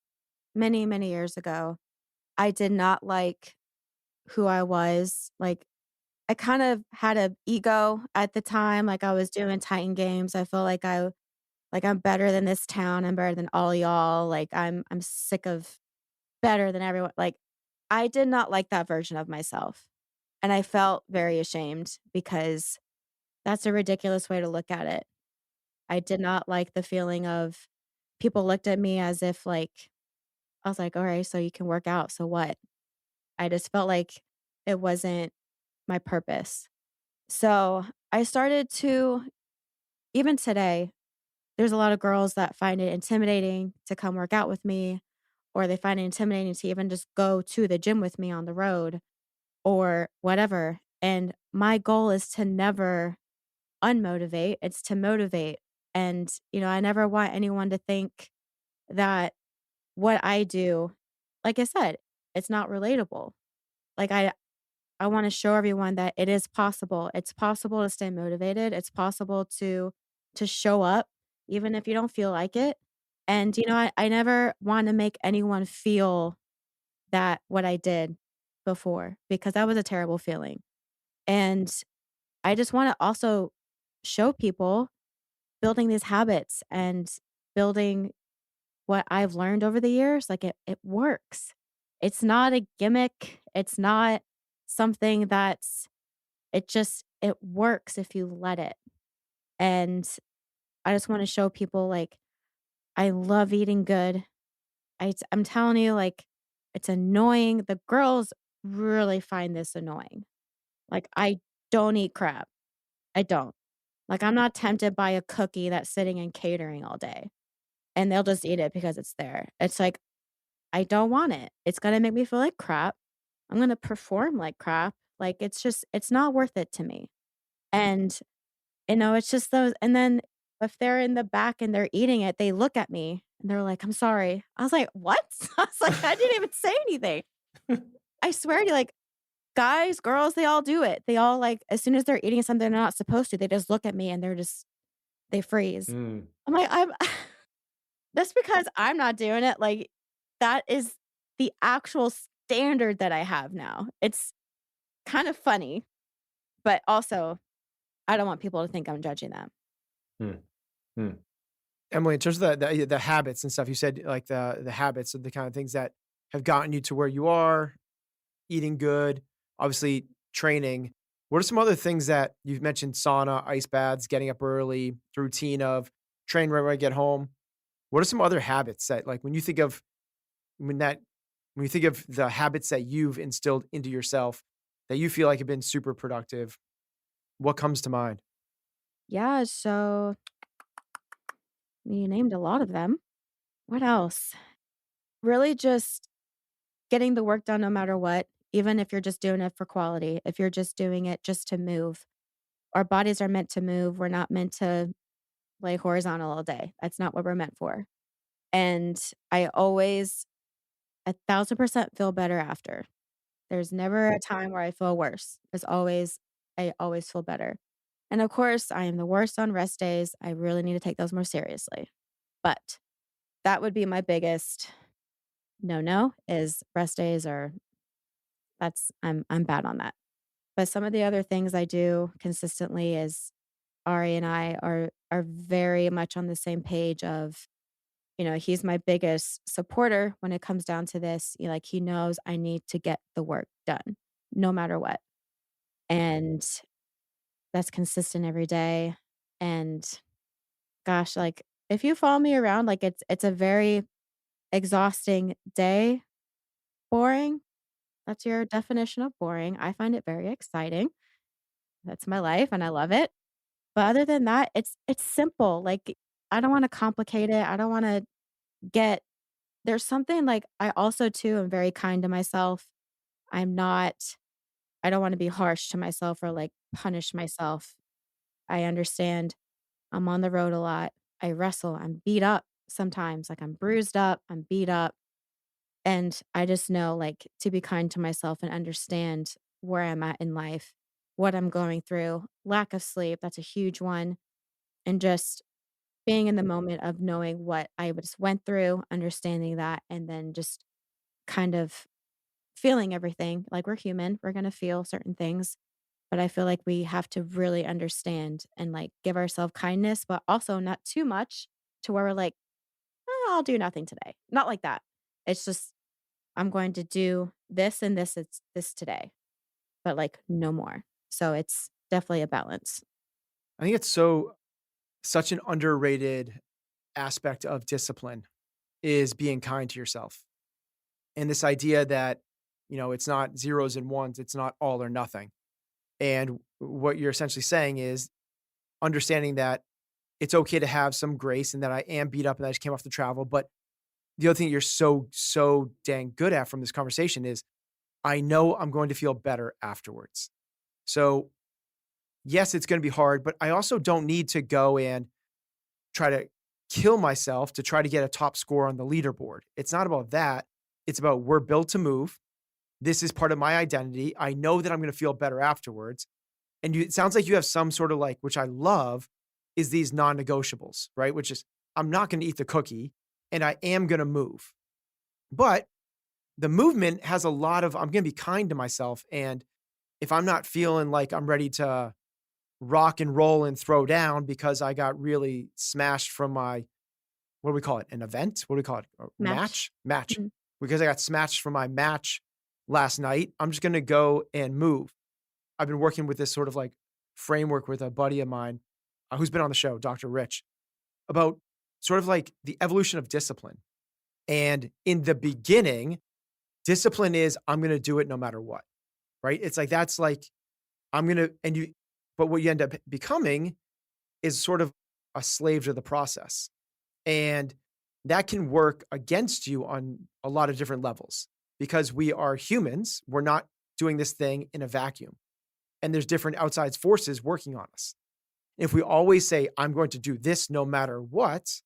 many, many years ago. I did not like who I was. Like, I kind of had a ego at the time. Like, I was doing Titan games. I feel like I'm better than this town. I'm better than all y'all. Like, I'm sick of better than everyone. Like, I did not like that version of myself. And I felt very ashamed because that's a ridiculous way to look at it. I did not like the feeling of people looked at me as if, like, I was like, "All right, so you can work out, so what?" I just felt like it wasn't my purpose. So, I started to, even today, there's a lot of girls that find it intimidating to come work out with me, or they find it intimidating to even just go to the gym with me on the road or whatever. And my goal is to never unmotivate, it's to motivate. And, I never want anyone to think that what I do, like I said, it's not relatable. Like, I want to show everyone that it is possible. It's possible to stay motivated. It's possible to show up even if you don't feel like it. And I never want to make anyone feel that what I did before, because that was a terrible feeling. And I just want to also show people building these habits and building what I've learned over the years, like it works. It's not a gimmick. It's not something it works if you let it. And I just want to show people, like, I love eating good. I'm telling you, like, it's annoying. The girls really find this annoying. Like, I don't eat crap. I don't. Like, I'm not tempted by a cookie that's sitting in catering all day, and they'll just eat it because it's there. It's like, I don't want it. It's gonna make me feel like crap. I'm gonna perform like crap. Like, it's not worth it to me. And, it's just those, and then if they're in the back and they're eating it, they look at me and they're like, "I'm sorry." I was like, "What?" I was like, "I didn't even say anything." I swear to you, like, guys, girls, they all do it. They all, like, as soon as they're eating something they're not supposed to, they just look at me and they freeze. Mm. I'm like, I'm that's because I'm not doing it. Like, that is the actual standard that I have now. It's kind of funny, but also I don't want people to think I'm judging them. Mm. Mm. Emily, in terms of the habits and stuff, you said like the habits of the kind of things that have gotten you to where you are, eating good, obviously training. What are some other things that you've mentioned? Sauna, ice baths, getting up early, the routine of train right when I get home. What are some other habits that, like, when you think of when that when you think of the habits that you've instilled into yourself that you feel like have been super productive, what comes to mind? Yeah, so you named a lot of them. What else? Really just getting the work done no matter what, even if you're just doing it for quality, if you're just doing it just to move. Our bodies are meant to move. We're not meant to lay horizontal all day. That's not what we're meant for. And I always 1,000% feel better after. There's never a time where I feel worse. I always feel better. And of course, I am the worst on rest days. I really need to take those more seriously. But that would be my biggest no is rest days, or I'm bad on that. But some of the other things I do consistently is Ari and I are very much on the same page of He's my biggest supporter when it comes down to this. Like he knows I need to get the work done no matter what. And that's consistent every day. And gosh, like if you follow me around, like it's a very exhausting day. Boring. That's your definition of boring. I find it very exciting. That's my life and I love it. But other than that, it's simple. Like I don't want to complicate it. I don't want to get there's something like I also too am very kind to myself. I'm not I don't want to be harsh to myself or like punish myself. I understand I'm on the road a lot. I wrestle. I'm beat up sometimes. Like I'm bruised up, I'm beat up. And I just know like to be kind to myself and understand where I'm at in life, what I'm going through. Lack of sleep, that's a huge one. And just being in the moment of knowing what I just went through, understanding that, and then just kind of feeling everything. Like we're human, we're going to feel certain things. But I feel like we have to really understand and like give ourselves kindness, but also not too much to where we're like, "Oh, I'll do nothing today." Not like that. It's just, I'm going to do this and this, it's this today, but like no more. So it's definitely a balance. I think it's such an underrated aspect of discipline is being kind to yourself. And this idea that, it's not zeros and ones, it's not all or nothing. And what you're essentially saying is understanding that it's okay to have some grace and that I am beat up and I just came off the travel. But the other thing you're so dang good at from this conversation is I know I'm going to feel better afterwards. So yes, it's going to be hard, but I also don't need to go and try to kill myself to try to get a top score on the leaderboard. It's not about that. It's about we're built to move. This is part of my identity. I know that I'm going to feel better afterwards. And it sounds like you have some sort of like, which I love, is these non-negotiables, right? Which is I'm not going to eat the cookie and I am going to move. But the movement has a lot of, I'm going to be kind to myself. And if I'm not feeling like I'm ready to rock and roll and throw down because I got really smashed from my, what do we call it? An event? What do we call it? A Match. Match. Mhm. Because I got smashed from my match last night, I'm just going to go and move. I've been working with this sort of like framework with a buddy of mine who's been on the show, Dr. Rich, about sort of like the evolution of discipline. And in the beginning, discipline is I'm going to do it no matter what, right? It's like, that's like, but what you end up becoming is sort of a slave to the process. And that can work against you on a lot of different levels because we are humans. We're not doing this thing in a vacuum. And there's different outside forces working on us. If we always say, I'm going to do this no matter what,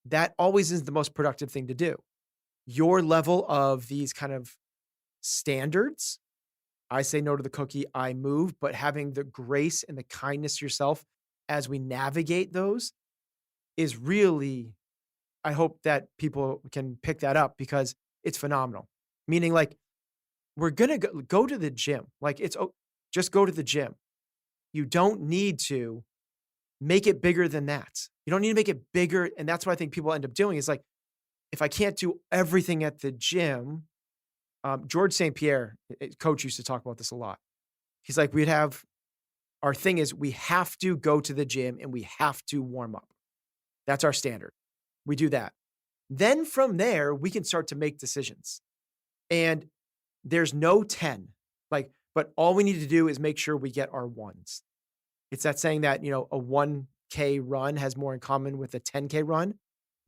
that always is the most productive thing to do. Your level of these kind of standards, I say no to the cookie, I move, but having the grace and the kindness to yourself as we navigate those is really, I hope that people can pick that up because it's phenomenal. Meaning like, we're going to go to the gym. Like just go to the gym. You don't need to make it bigger than that. You don't need to make it bigger. And that's what I think people end up doing is like, if I can't do everything at the gym, George St. Pierre, coach, used to talk about this a lot. He's like, our thing is we have to go to the gym and we have to warm up. That's our standard. We do that. Then from there, we can start to make decisions. And there's no 10, but all we need to do is make sure we get our ones. It's that saying that, a 1K run has more in common with a 10K run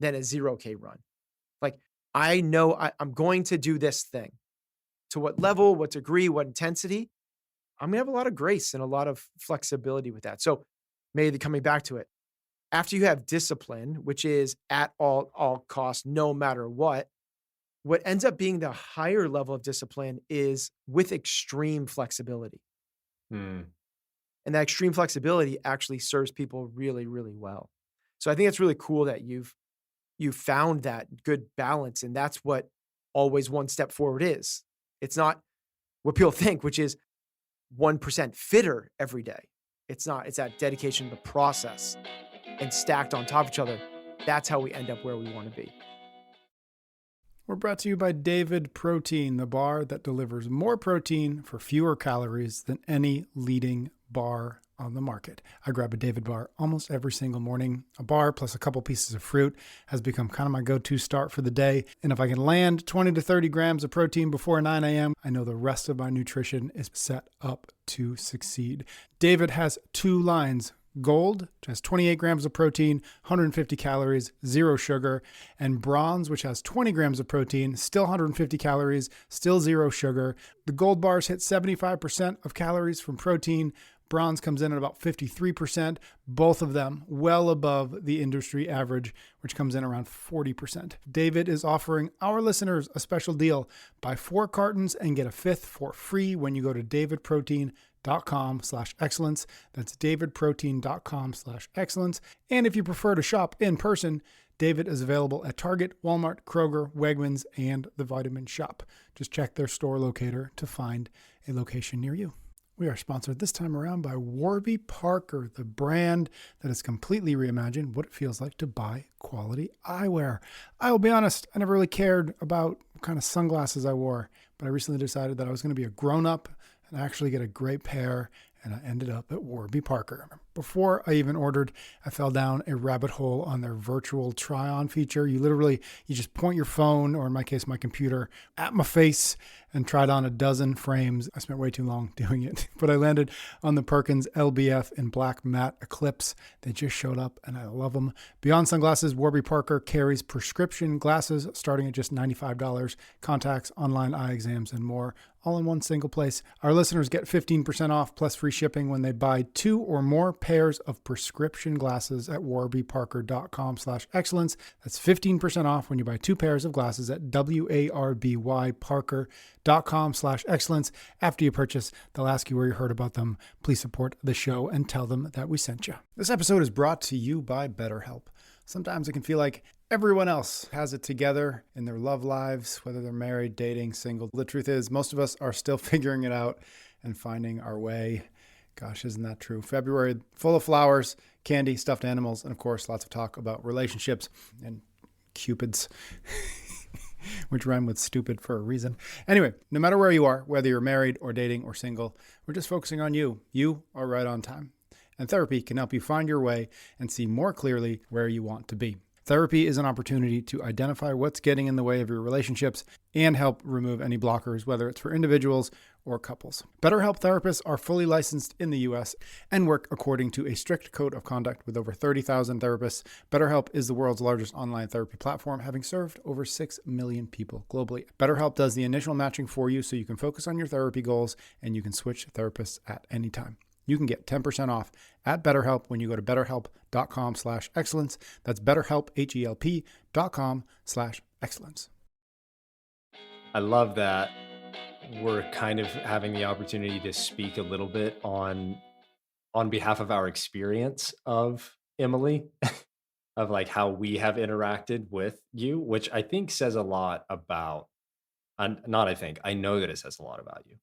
than a 0K run. Like, I know I'm going to do this thing. To what level, what degree, what intensity, I'm going to have a lot of grace and a lot of flexibility with that. So maybe coming back to it, after you have discipline, which is at all costs, no matter what ends up being the higher level of discipline is with extreme flexibility. And that extreme flexibility actually serves people really, really well. So I think it's really cool that you've found that good balance. And that's what always one step forward is. It's not what people think, which is 1% fitter every day. It's not. It's that dedication to the process and stacked on top of each other. That's how we end up where we want to be. We're brought to you by David Protein, the bar that delivers more protein for fewer calories than any leading bar on the market. I grab a David bar almost every single morning. A bar plus a couple pieces of fruit has become kind of my go-to start for the day. And if I can land 20 to 30 grams of protein before 9 a.m., I know the rest of my nutrition is set up to succeed. David has two lines: Gold, which has 28 grams of protein, 150 calories, zero sugar, and Bronze, which has 20 grams of protein, still 150 calories, still zero sugar. The Gold bars hit 75% of calories from protein. Bronze comes in at about 53%, both of them well above the industry average, which comes in around 40%. David is offering our listeners a special deal. Buy 4 cartons and get a 5th for free when you go to davidprotein.com/excellence. That's davidprotein.com/excellence. And if you prefer to shop in person, David is available at Target, Walmart, Kroger, Wegmans, and the Vitamin Shop. Just check their store locator to find a location near you. We are sponsored this time around by Warby Parker, the brand that has completely reimagined what it feels like to buy quality eyewear. I will be honest, I never really cared about what kind of sunglasses I wore, but I recently decided that I was going to be a grown-up and actually get a great pair, and I ended up at Warby Parker. Before I even ordered, I fell down a rabbit hole on their virtual try-on feature. You just point your phone, or in my case, my computer, at my face and tried on a dozen frames. I spent way too long doing it, but I landed on the Perkins LBF in black matte Eclipse. They just showed up and I love them. Beyond sunglasses, Warby Parker carries prescription glasses starting at just $95, contacts, online eye exams, and more, all in one single place. Our listeners get 15% off plus free shipping when they buy 2 or more pairs of prescription glasses at warbyparker.com/excellence. That's 15% off when you buy 2 pairs of glasses at warbyparker.com/excellence. After you purchase, they'll ask you where you heard about them. Please support the show and tell them that we sent you. This episode is brought to you by BetterHelp. Sometimes it can feel like everyone else has it together in their love lives, whether they're married, dating, single. The truth is, most of us are still figuring it out and finding our way. Gosh, isn't that true? February, full of flowers, candy, stuffed animals, and of course, lots of talk about relationships and cupids, which rhyme with stupid for a reason. Anyway, no matter where you are, whether you're married or dating or single, we're just focusing on you. You are right on time. And therapy can help you find your way and see more clearly where you want to be. Therapy is an opportunity to identify what's getting in the way of your relationships and help remove any blockers, whether it's for individuals or couples. BetterHelp therapists are fully licensed in the U.S. and work according to a strict code of conduct with over 30,000 therapists. BetterHelp is the world's largest online therapy platform, having served over 6 million people globally. BetterHelp does the initial matching for you so you can focus on your therapy goals and you can switch therapists at any time. You can get 10% off at BetterHelp when you go to betterhelp.com/excellence. That's BetterHelp, HELP.com/excellence. I love that we're kind of having the opportunity to speak a little bit on behalf of our experience of Emily, of like how we have interacted with you, which I think says a lot about, and not I think, I know that it says a lot about you.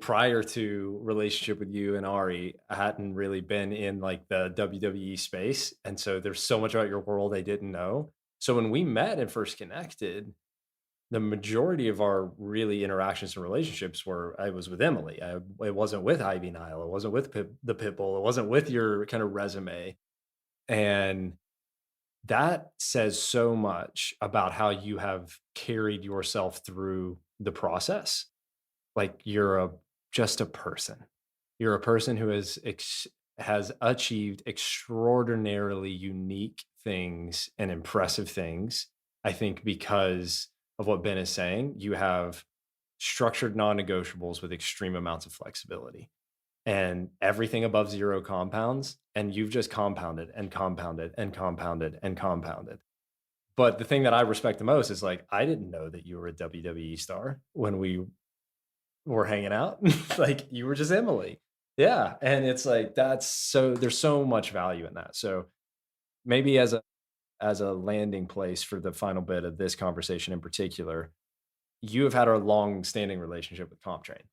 Prior to relationship with you and Ari, I hadn't really been in like the WWE space. And so there's so much about your world I didn't know. So when we met and first connected, the majority of our really interactions and relationships I was with Emily. It wasn't with Ivy Nile. It wasn't with the Pitbull. It wasn't with your kind of resume. And that says so much about how you have carried yourself through the process. Like you're just a person. You're a person who has achieved extraordinarily unique things and impressive things. I think because of what Ben is saying, you have structured non-negotiables with extreme amounts of flexibility, and everything above 0 compounds, and you've just compounded and compounded and compounded and compounded. But the thing that I respect the most is like, I didn't know that you were a WWE star when we were hanging out. Like you were just Emily. Yeah. And it's like, there's so much value in that. So maybe as a landing place for the final bit of this conversation in particular, you have had a long standing relationship with CompTrain,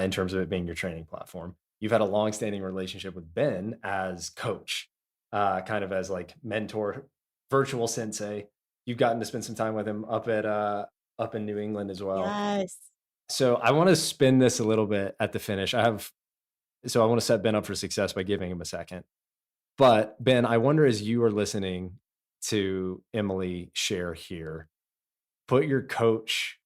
in terms of it being your training platform. You've had a long standing relationship with Ben as coach. kind of as like mentor, virtual sensei. You've gotten to spend some time with him up in New England as well. Yes. So I want to spin this a little bit at the finish. I want to set Ben up for success by giving him a second. But Ben, I wonder as you are listening to Emily share here, put your coach,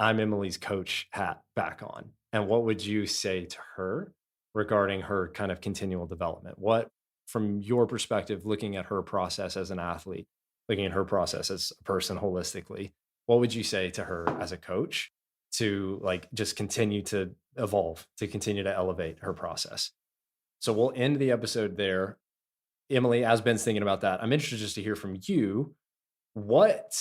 I'm Emily's coach hat back on. And what would you say to her regarding her kind of continual development? What, from your perspective, looking at her process as an athlete, looking at her process as a person holistically, what would you say to her as a coach to like just continue to evolve, to continue to elevate her process? So we'll end the episode there. Emily, as Ben's thinking about that, I'm interested just to hear from you. What,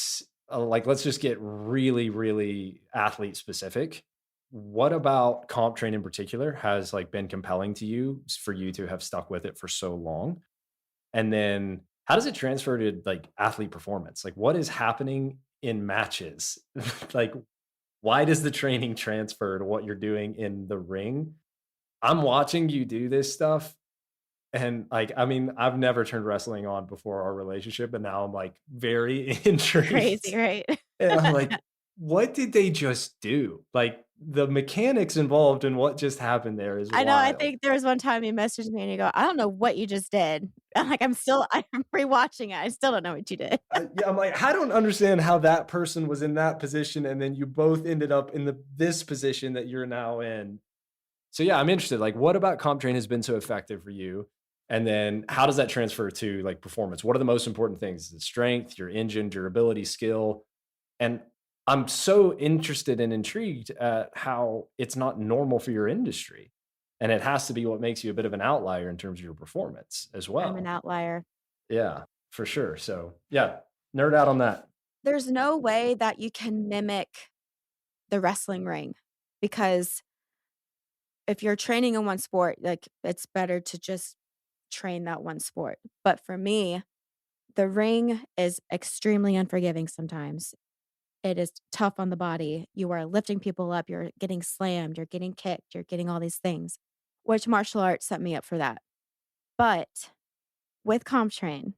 like, let's just get really, really athlete specific. What about comp train in particular has like been compelling to you for you to have stuck with it for so long? And then how does it transfer to like athlete performance? Like, what is happening in matches? Like, why does the training transfer to what you're doing in the ring? I'm watching you do this stuff and like, I mean, I've never turned wrestling on before our relationship, but now I'm like very intrigued. Crazy, right? And I'm like, what did they just do? Like the mechanics involved in what just happened there is I know, I wild. think there was one time you messaged me and you go, "I don't know what you just did." I'm like, I'm rewatching it. I still don't know what you did. Yeah, I'm like, I don't understand how that person was in that position, and then you both ended up in this position that you're now in. So yeah, I'm interested. Like, what about comp train has been so effective for you? And then how does that transfer to like performance? What are the most important things? Is it strength, your engine, durability, skill? And I'm so interested and intrigued at how it's not normal for your industry. And it has to be what makes you a bit of an outlier in terms of your performance as I'm an well. outlier. Yeah, for sure. So yeah, nerd out on that. There's no way that you can mimic the wrestling ring because if you're training in one sport, like it's better to just train that one sport. But for me, the ring is extremely unforgiving sometimes. It is tough on the body. You are lifting people up, you're getting slammed, you're getting kicked, you're getting all these things, which martial arts set me up for that. But with comp train,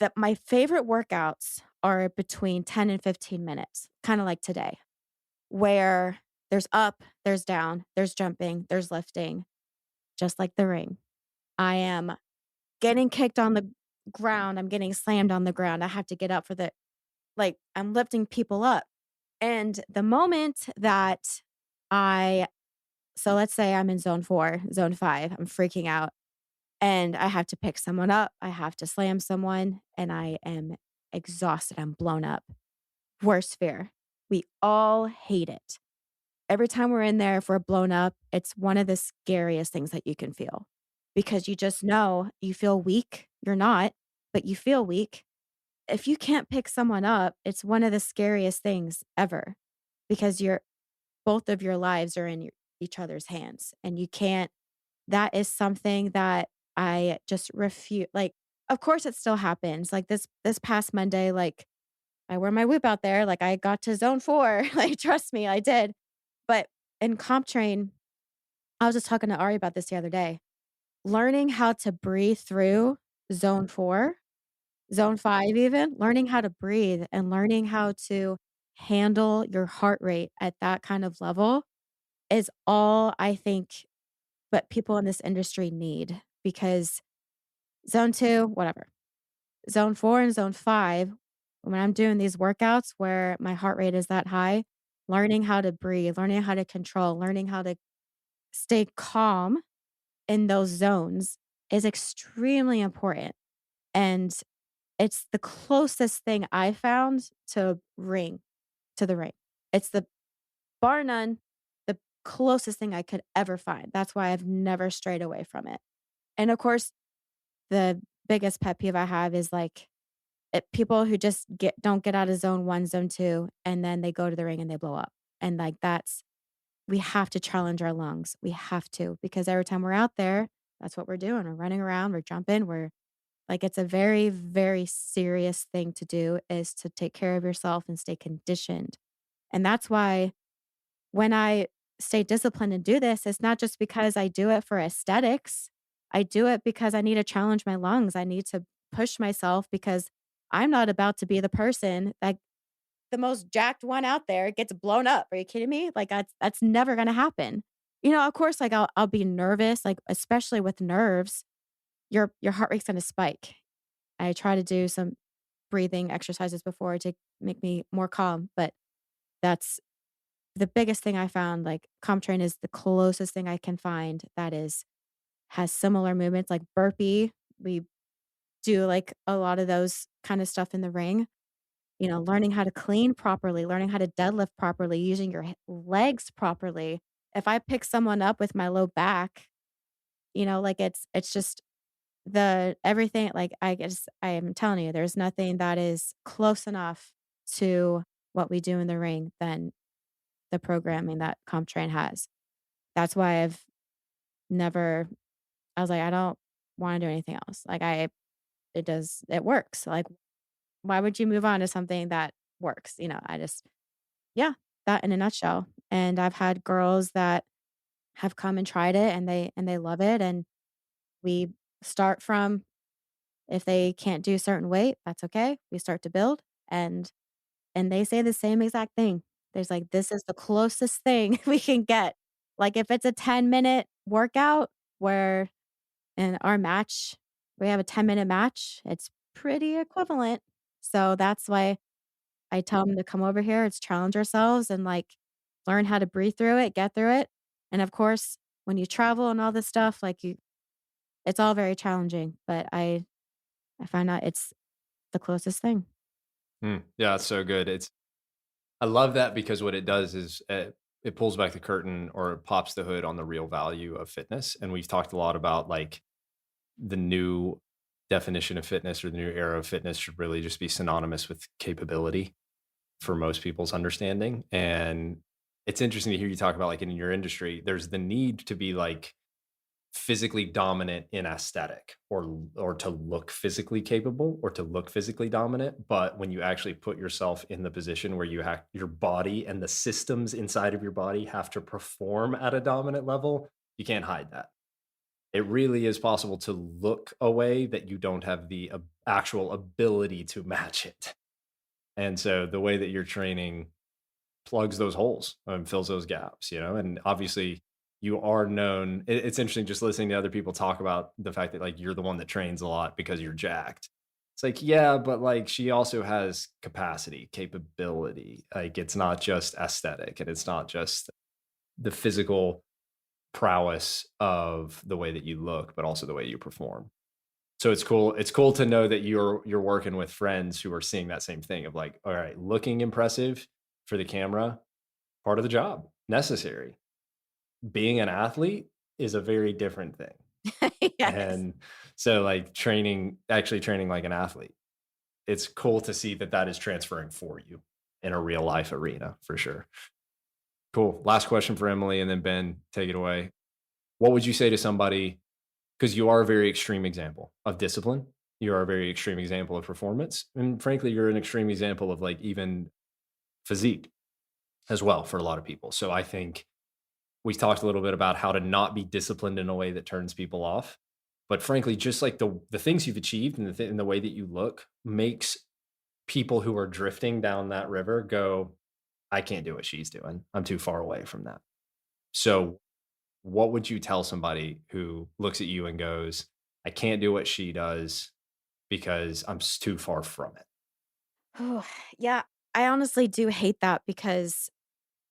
that my favorite workouts are between 10 and 15 minutes, kind of like today, where there's up, there's down, there's jumping, there's lifting, just like the ring. I am getting kicked on the ground, I'm getting slammed on the ground. I have to get up for the like I'm lifting people up. And the moment that I so let's say I'm in zone 4, zone 5, I'm freaking out and I have to pick someone up, I have to slam someone and I am exhausted, I'm blown up. Worst fear. We all hate it. Every time we're in there, if we're blown up, it's one of the scariest things that you can feel because you just know you feel weak. You're not, but you feel weak. If you can't pick someone up, it's one of the scariest things ever because both of your lives are in each other's hands and you can't. That is something that I just refuse. Like, of course, it still happens. Like this past Monday, like I wore my whip out there, like I got to zone 4. Like, trust me, I did. But in comp train, I was just talking to Ari about this the other day. Learning how to breathe through zone 4, zone 5, even learning how to breathe and learning how to handle your heart rate at that kind of level is all I think what people in this industry need because zone 2, whatever. Zone 4 and zone 5, when I'm doing these workouts where my heart rate is that high, learning how to breathe, learning how to control, learning how to stay calm in those zones is extremely important. And it's the closest thing I found to the ring. It's the bar none, the closest thing I could ever find. That's why I've never strayed away from it. And of course, the biggest pet peeve I have is like people who just don't get out of zone 1, zone 2, and then they go to the ring and they blow up. And like we have to challenge our lungs. We have to because every time we're out there, that's what we're doing. We're running around, we're jumping, we're like it's a very, very serious thing to do is to take care of yourself and stay conditioned. And that's why when I stay disciplined and do this, it's not just because I do it for aesthetics. I do it because I need to challenge my lungs. I need to push myself because I'm not about to be the person that the most jacked one out there gets blown up. Are you kidding me? Like that's never gonna happen. Of course, like I'll be nervous, like especially with nerves, your heart rate's gonna spike. I try to do some breathing exercises before to make me more calm, but that's the biggest thing I found. Like CompTrain is the closest thing I can find that is has similar movements like burpee. We do like a lot of those kind of stuff in the ring. Learning how to clean properly, learning how to deadlift properly, using your legs properly. If I pick someone up with my low back, like it's just the everything like I am telling you, there's nothing that is close enough to what we do in the ring than the programming that CompTrain has. That's why I was like, I don't want to do anything else. Like it works. Like why would you move on to something that works? Yeah, that in a nutshell. And I've had girls that have come and tried it and they love it. And we start from if they can't do a certain weight, that's okay. We start to build and they say the same exact thing. There's like, this is the closest thing we can get. Like if it's a 10-minute workout where in our match, we have a 10-minute match, it's pretty equivalent. So that's why I tell them to come over here, it's challenge ourselves and, like, learn how to breathe through it, get through it, and of course, when you travel and all this stuff, like, it's all very challenging, but I find out it's the closest thing. Yeah, it's so good. I love that because what it does is it pulls back the curtain or it pops the hood on the real value of fitness. And we've talked a lot about like the new definition of fitness or the new era of fitness should really just be synonymous with capability for most people's understanding. And it's interesting to hear you talk about like in your industry, there's the need to be like physically dominant in aesthetic or to look physically capable or to look physically dominant, but when you actually put yourself in the position where you have your body and the systems inside of your body have to perform at a dominant level, you can't hide that. It really is possible to look a way that you don't have the actual ability to match it. And so the way that you're training plugs those holes and fills those gaps, and obviously you are known. It's interesting just listening to other people talk about the fact that like you're the one that trains a lot because you're jacked. It's like, yeah, but like she also has capacity, capability. Like it's not just aesthetic and it's not just the physical prowess of the way that you look, but also the way you perform. So it's cool. It's cool to know that you're working with friends who are seeing that same thing of like, all right, looking impressive for the camera, part of the job, necessary. Being an athlete is a very different thing. Yes. And so like actually training like an athlete, it's cool to see that that is transferring for you in a real life arena for sure. Cool. Last question for Emily and then Ben, take it away. What would you say to somebody, because you are a very extreme example of discipline. You are a very extreme example of performance. And frankly, you're an extreme example of like even physique as well for a lot of people. So I think we talked a little bit about how to not be disciplined in a way that turns people off. But frankly, just like the things you've achieved and and the way that you look makes people who are drifting down that river go, I can't do what she's doing. I'm too far away from that. So what would you tell somebody who looks at you and goes, I can't do what she does because I'm too far from it? Oh, yeah, I honestly do hate that because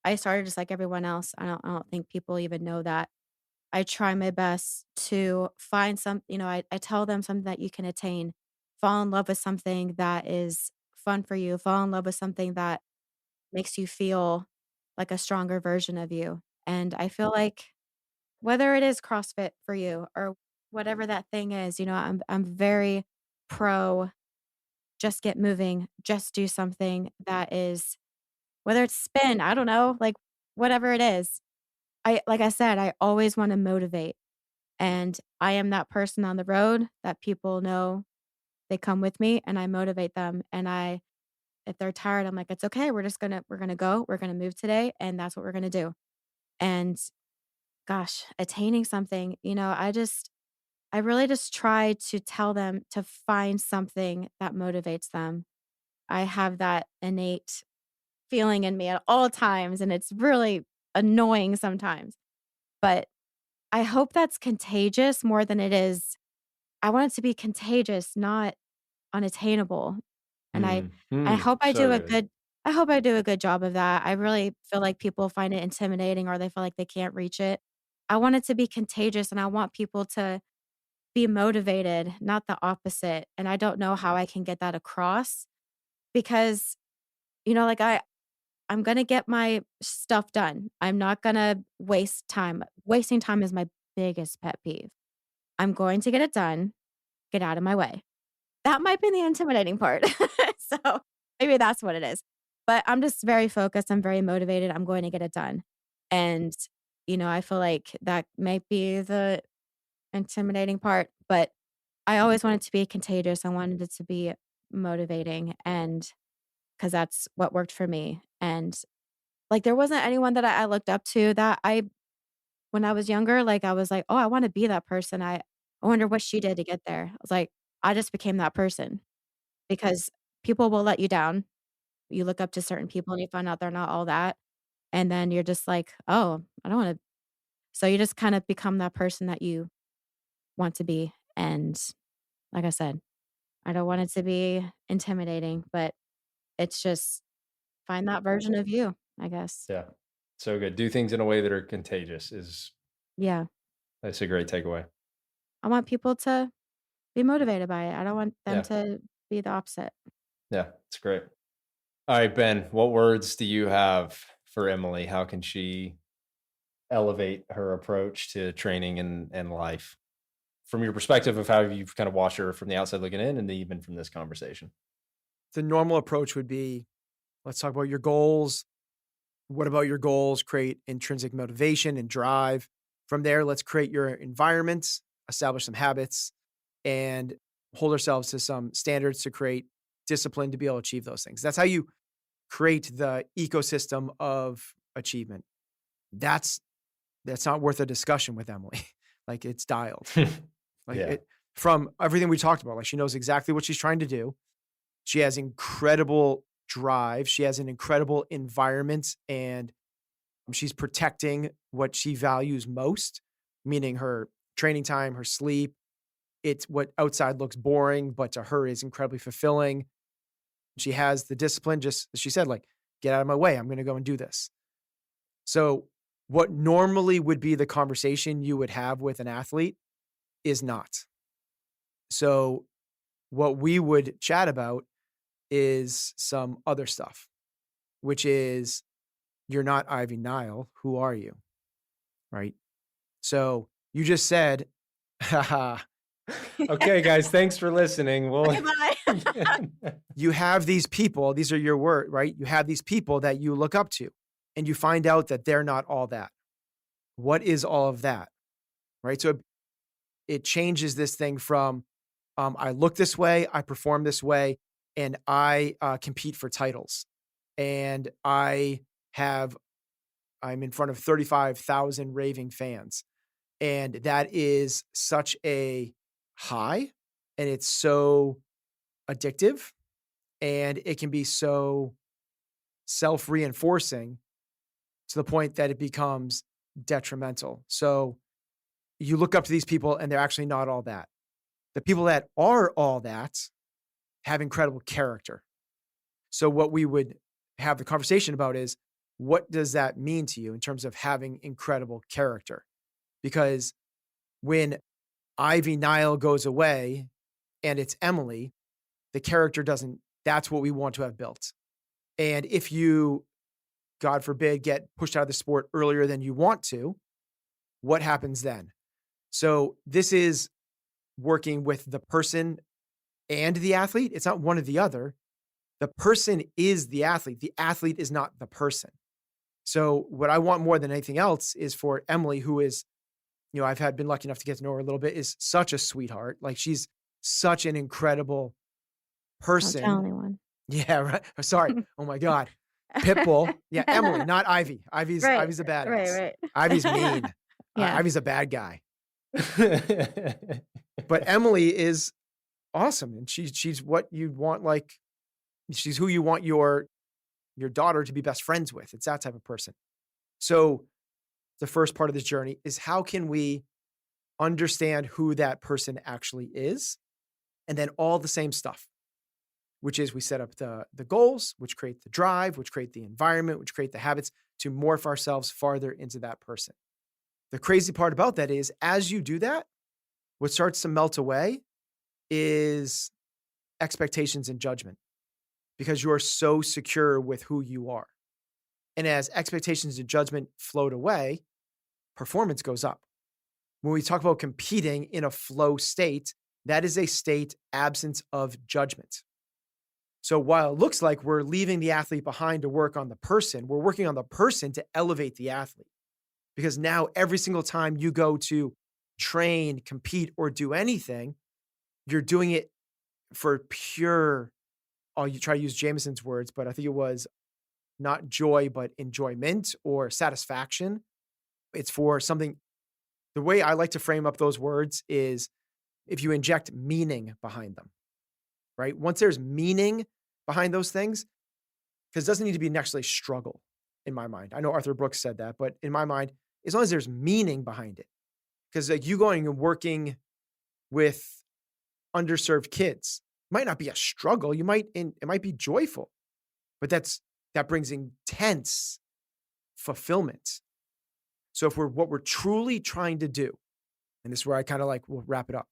I started just like everyone else. I don't think people even know that. I try my best to find I tell them something that you can attain. Fall in love with something that is fun for you. Fall in love with something that makes you feel like a stronger version of you. And I feel like whether it is CrossFit for you or whatever that thing is, I'm very pro just get moving, just do something that is whether it's spin, I don't know, like whatever it is. Like I said, I always want to motivate. And I am that person on the road that people know they come with me and I motivate them. And if they're tired, I'm like, it's okay. We're going to go, we're going to move today. And that's what we're going to do. And gosh, attaining something, I really just try to tell them to find something that motivates them. I have that innate feeling in me at all times, and it's really annoying sometimes. But I hope that's contagious more than it is. I want it to be contagious, not unattainable. And I hope I So do a good. good I hope I do a good job of that. I really feel like people find it intimidating or they feel like they can't reach it. I want it to be contagious and I want people to be motivated, not the opposite. And I don't know how I can get that across because, like I'm going to get my stuff done. I'm not going to waste time. Wasting time is my biggest pet peeve. I'm going to get it done. Get out of my way. That might be the intimidating part. So maybe that's what it is. But I'm just very focused. I'm very motivated. I'm going to get it done. And, I feel like that might be the intimidating part, but I always wanted to be contagious. I wanted it to be motivating and because that's what worked for me. And like there wasn't anyone that I looked up to that when I was younger, like I was like, oh, I want to be that person. I wonder what she did to get there. I was like, I just became that person because people will let you down. You look up to certain people and you find out they're not all that. And then you're just like, oh, I don't want to. So you just kind of become that person that you want to be. And like I said, I don't want it to be intimidating, but it's just find that version of you, I guess. Yeah. So good. Do things in a way that are contagious Yeah. that's a great takeaway. I want people to be motivated by it. I don't want them Yeah. to be the opposite. Yeah. It's great. All right, Ben, what words do you have for Emily? How can she elevate her approach to training and life from your perspective of how you've kind of watched her from the outside looking in and even from this conversation? The normal approach would be, let's talk about your goals. What about your goals? Create intrinsic motivation and drive. From there, let's create your environment, establish some habits, and hold ourselves to some standards to create discipline to be able to achieve those things. That's how you create the ecosystem of achievement. That's not worth a discussion with Emily. Like it's dialed. Yeah. From everything we talked about, like she knows exactly what she's trying to do. She has incredible drive. She has an incredible environment and she's protecting what she values most, meaning her training time, her sleep. It's what outside looks boring, but to her is incredibly fulfilling. She has the discipline, just as she said, like, get out of my way. I'm going to go and do this. So what normally would be the conversation you would have with an athlete is not. So what we would chat about is some other stuff, which is you're not Ivy Nile. Who are you? Right? So you just said, Okay, guys, thanks for listening. You have these people, these are your words, right? You have these people that you look up to and you find out that they're not all that. What is all of that? Right? So it changes this thing from I look this way, I perform this way, and I compete for titles. And I'm in front of 35,000 raving fans. And that is such a high and it's so addictive and it can be so self-reinforcing to the point that it becomes detrimental. So you look up to these people and they're actually not all that. The people that are all that have incredible character. So what we would have the conversation about is, what does that mean to you in terms of having incredible character? Because when Ivy Nile goes away and it's Emily, the character doesn't, that's what we want to have built. And if you, God forbid, get pushed out of the sport earlier than you want to, what happens then? So this is working with the person and the athlete. It's not one or the other. The person is the athlete. The athlete is not the person. So what I want more than anything else is for Emily, who is, I've been lucky enough to get to know her a little bit, is such a sweetheart. Like she's such an incredible person. Don't tell anyone. Yeah, right. Sorry. Oh my God. Pitbull. Yeah, Emily, not Ivy. Ivy's a badass. Right. Ivy's mean. Yeah. Ivy's a bad guy. But Emily is awesome, and she's what you'd want. Like, she's who you want your daughter to be best friends with. It's that type of person. So the first part of this journey is, how can we understand who that person actually is? And then all the same stuff, which is we set up the goals, which create the drive, which create the environment, which create the habits to morph ourselves farther into that person. The crazy part about that is, as you do that, what starts to melt away is expectations and judgment, because you are so secure with who you are. And as expectations and judgment float away, performance goes up. When we talk about competing in a flow state, that is a state absence of judgment. So while it looks like we're leaving the athlete behind to work on the person, we're working on the person to elevate the athlete. Because now every single time you go to train, compete, or do anything, you're doing it for pure, you try to use Jameson's words, but I think it was not joy, but enjoyment or satisfaction. It's for something. The way I like to frame up those words is if you inject meaning behind them, right? Once there's meaning behind those things, because it doesn't need to be necessarily struggle in my mind. I know Arthur Brooks said that, but in my mind, as long as there's meaning behind it, because like you going and working with underserved kids might not be a struggle. It might be joyful, but that brings intense fulfillment. So if what we're truly trying to do, and this is where I kind of like, we'll wrap it up.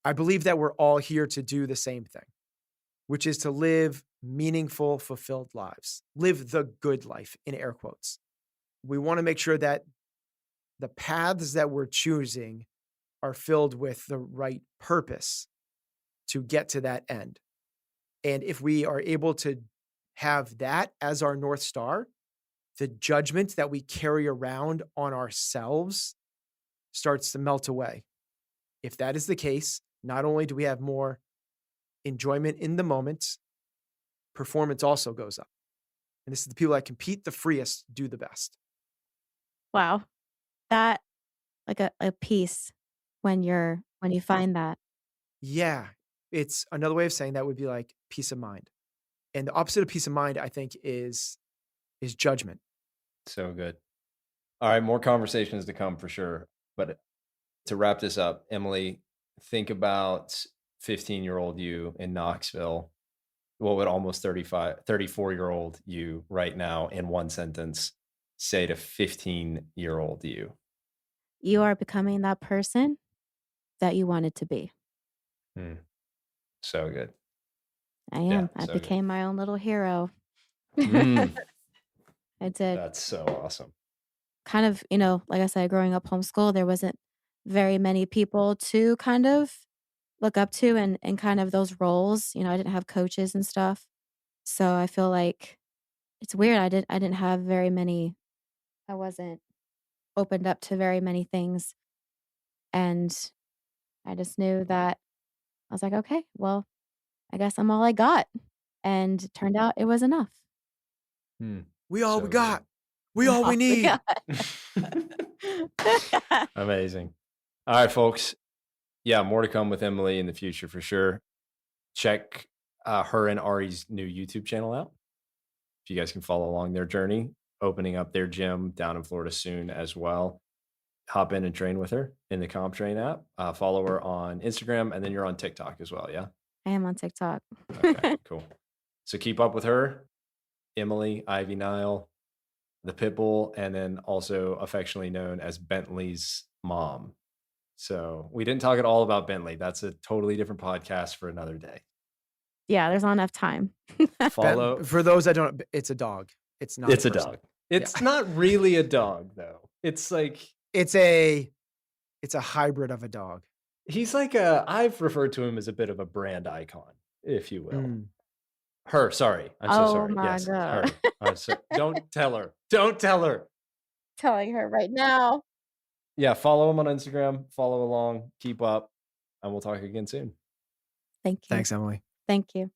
I believe that we're all here to do the same thing, which is to live meaningful, fulfilled lives, live the good life in air quotes. We want to make sure that the paths that we're choosing are filled with the right purpose to get to that end. And if we are able to have that as our North Star, the judgment that we carry around on ourselves starts to melt away. If that is the case, not only do we have more enjoyment in the moment, performance also goes up. And this is the people that compete the freest do the best. Wow. That, like a peace when you find that. Yeah. It's another way of saying that would be like peace of mind. And the opposite of peace of mind, I think, is judgment. So good. All right, more conversations to come for sure. But to wrap this up, Emily, think about 15-year-old you in Knoxville. What would almost 34-year-old you right now in one sentence say to 15-year-old you? You are becoming that person that you wanted to be. So good. I am. Yeah, I so became my own little hero. good. I did. That's so awesome. Kind of, like I said, growing up homeschool, there wasn't very many people to kind of look up to and kind of those roles. I didn't have coaches and stuff. So I feel like it's weird. I didn't have very many. I wasn't opened up to very many things. And I just knew that I was like, okay, well, I guess I'm all I got. And it turned out it was enough. We all So we got. good. We all we need. Amazing. All right, folks. Yeah, more to come with Emily in the future for sure. Check her and Ari's new YouTube channel out. If you guys can follow along their journey, opening up their gym down in Florida soon as well. Hop in and train with her in the Comp Train app. Follow her on Instagram, and then you're on TikTok as well, yeah? I am on TikTok. Okay, cool. So keep up with her, Emily, Ivy Nile, the Pitbull, and then also affectionately known as Bentley's mom. So we didn't talk at all about Bentley. That's a totally different podcast for another day. Yeah, there's not enough time. Follow. For those that don't, it's a dog. It's not. It's a person. dog. It's not really a dog though. It's like it's a hybrid of a dog. He's like I've referred to him as a bit of a brand icon, if you will. Her, sorry. I'm so sorry. My Yes, God. her. Don't tell her. Don't tell her. Telling her right now. Yeah, follow him on Instagram. Follow along. Keep up. And we'll talk again soon. Thank you. Thanks, Emily. Thank you.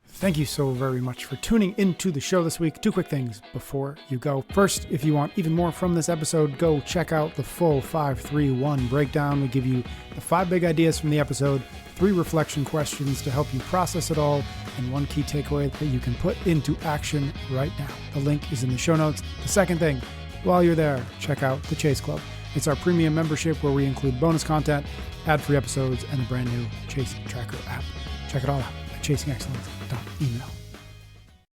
Thank you so very much for tuning into the show this week. 2 quick things before you go. First, if you want even more from this episode, go check out the full 5-3-1 breakdown. We give you the 5 big ideas from the episode, 3 reflection questions to help you process it all, and 1 key takeaway that you can put into action right now. The link is in the show notes. The second thing, while you're there, check out the Chase Club. It's our premium membership where we include bonus content, ad-free episodes, and a brand new Chase Tracker app. Check it all out at chasingexcellence.email.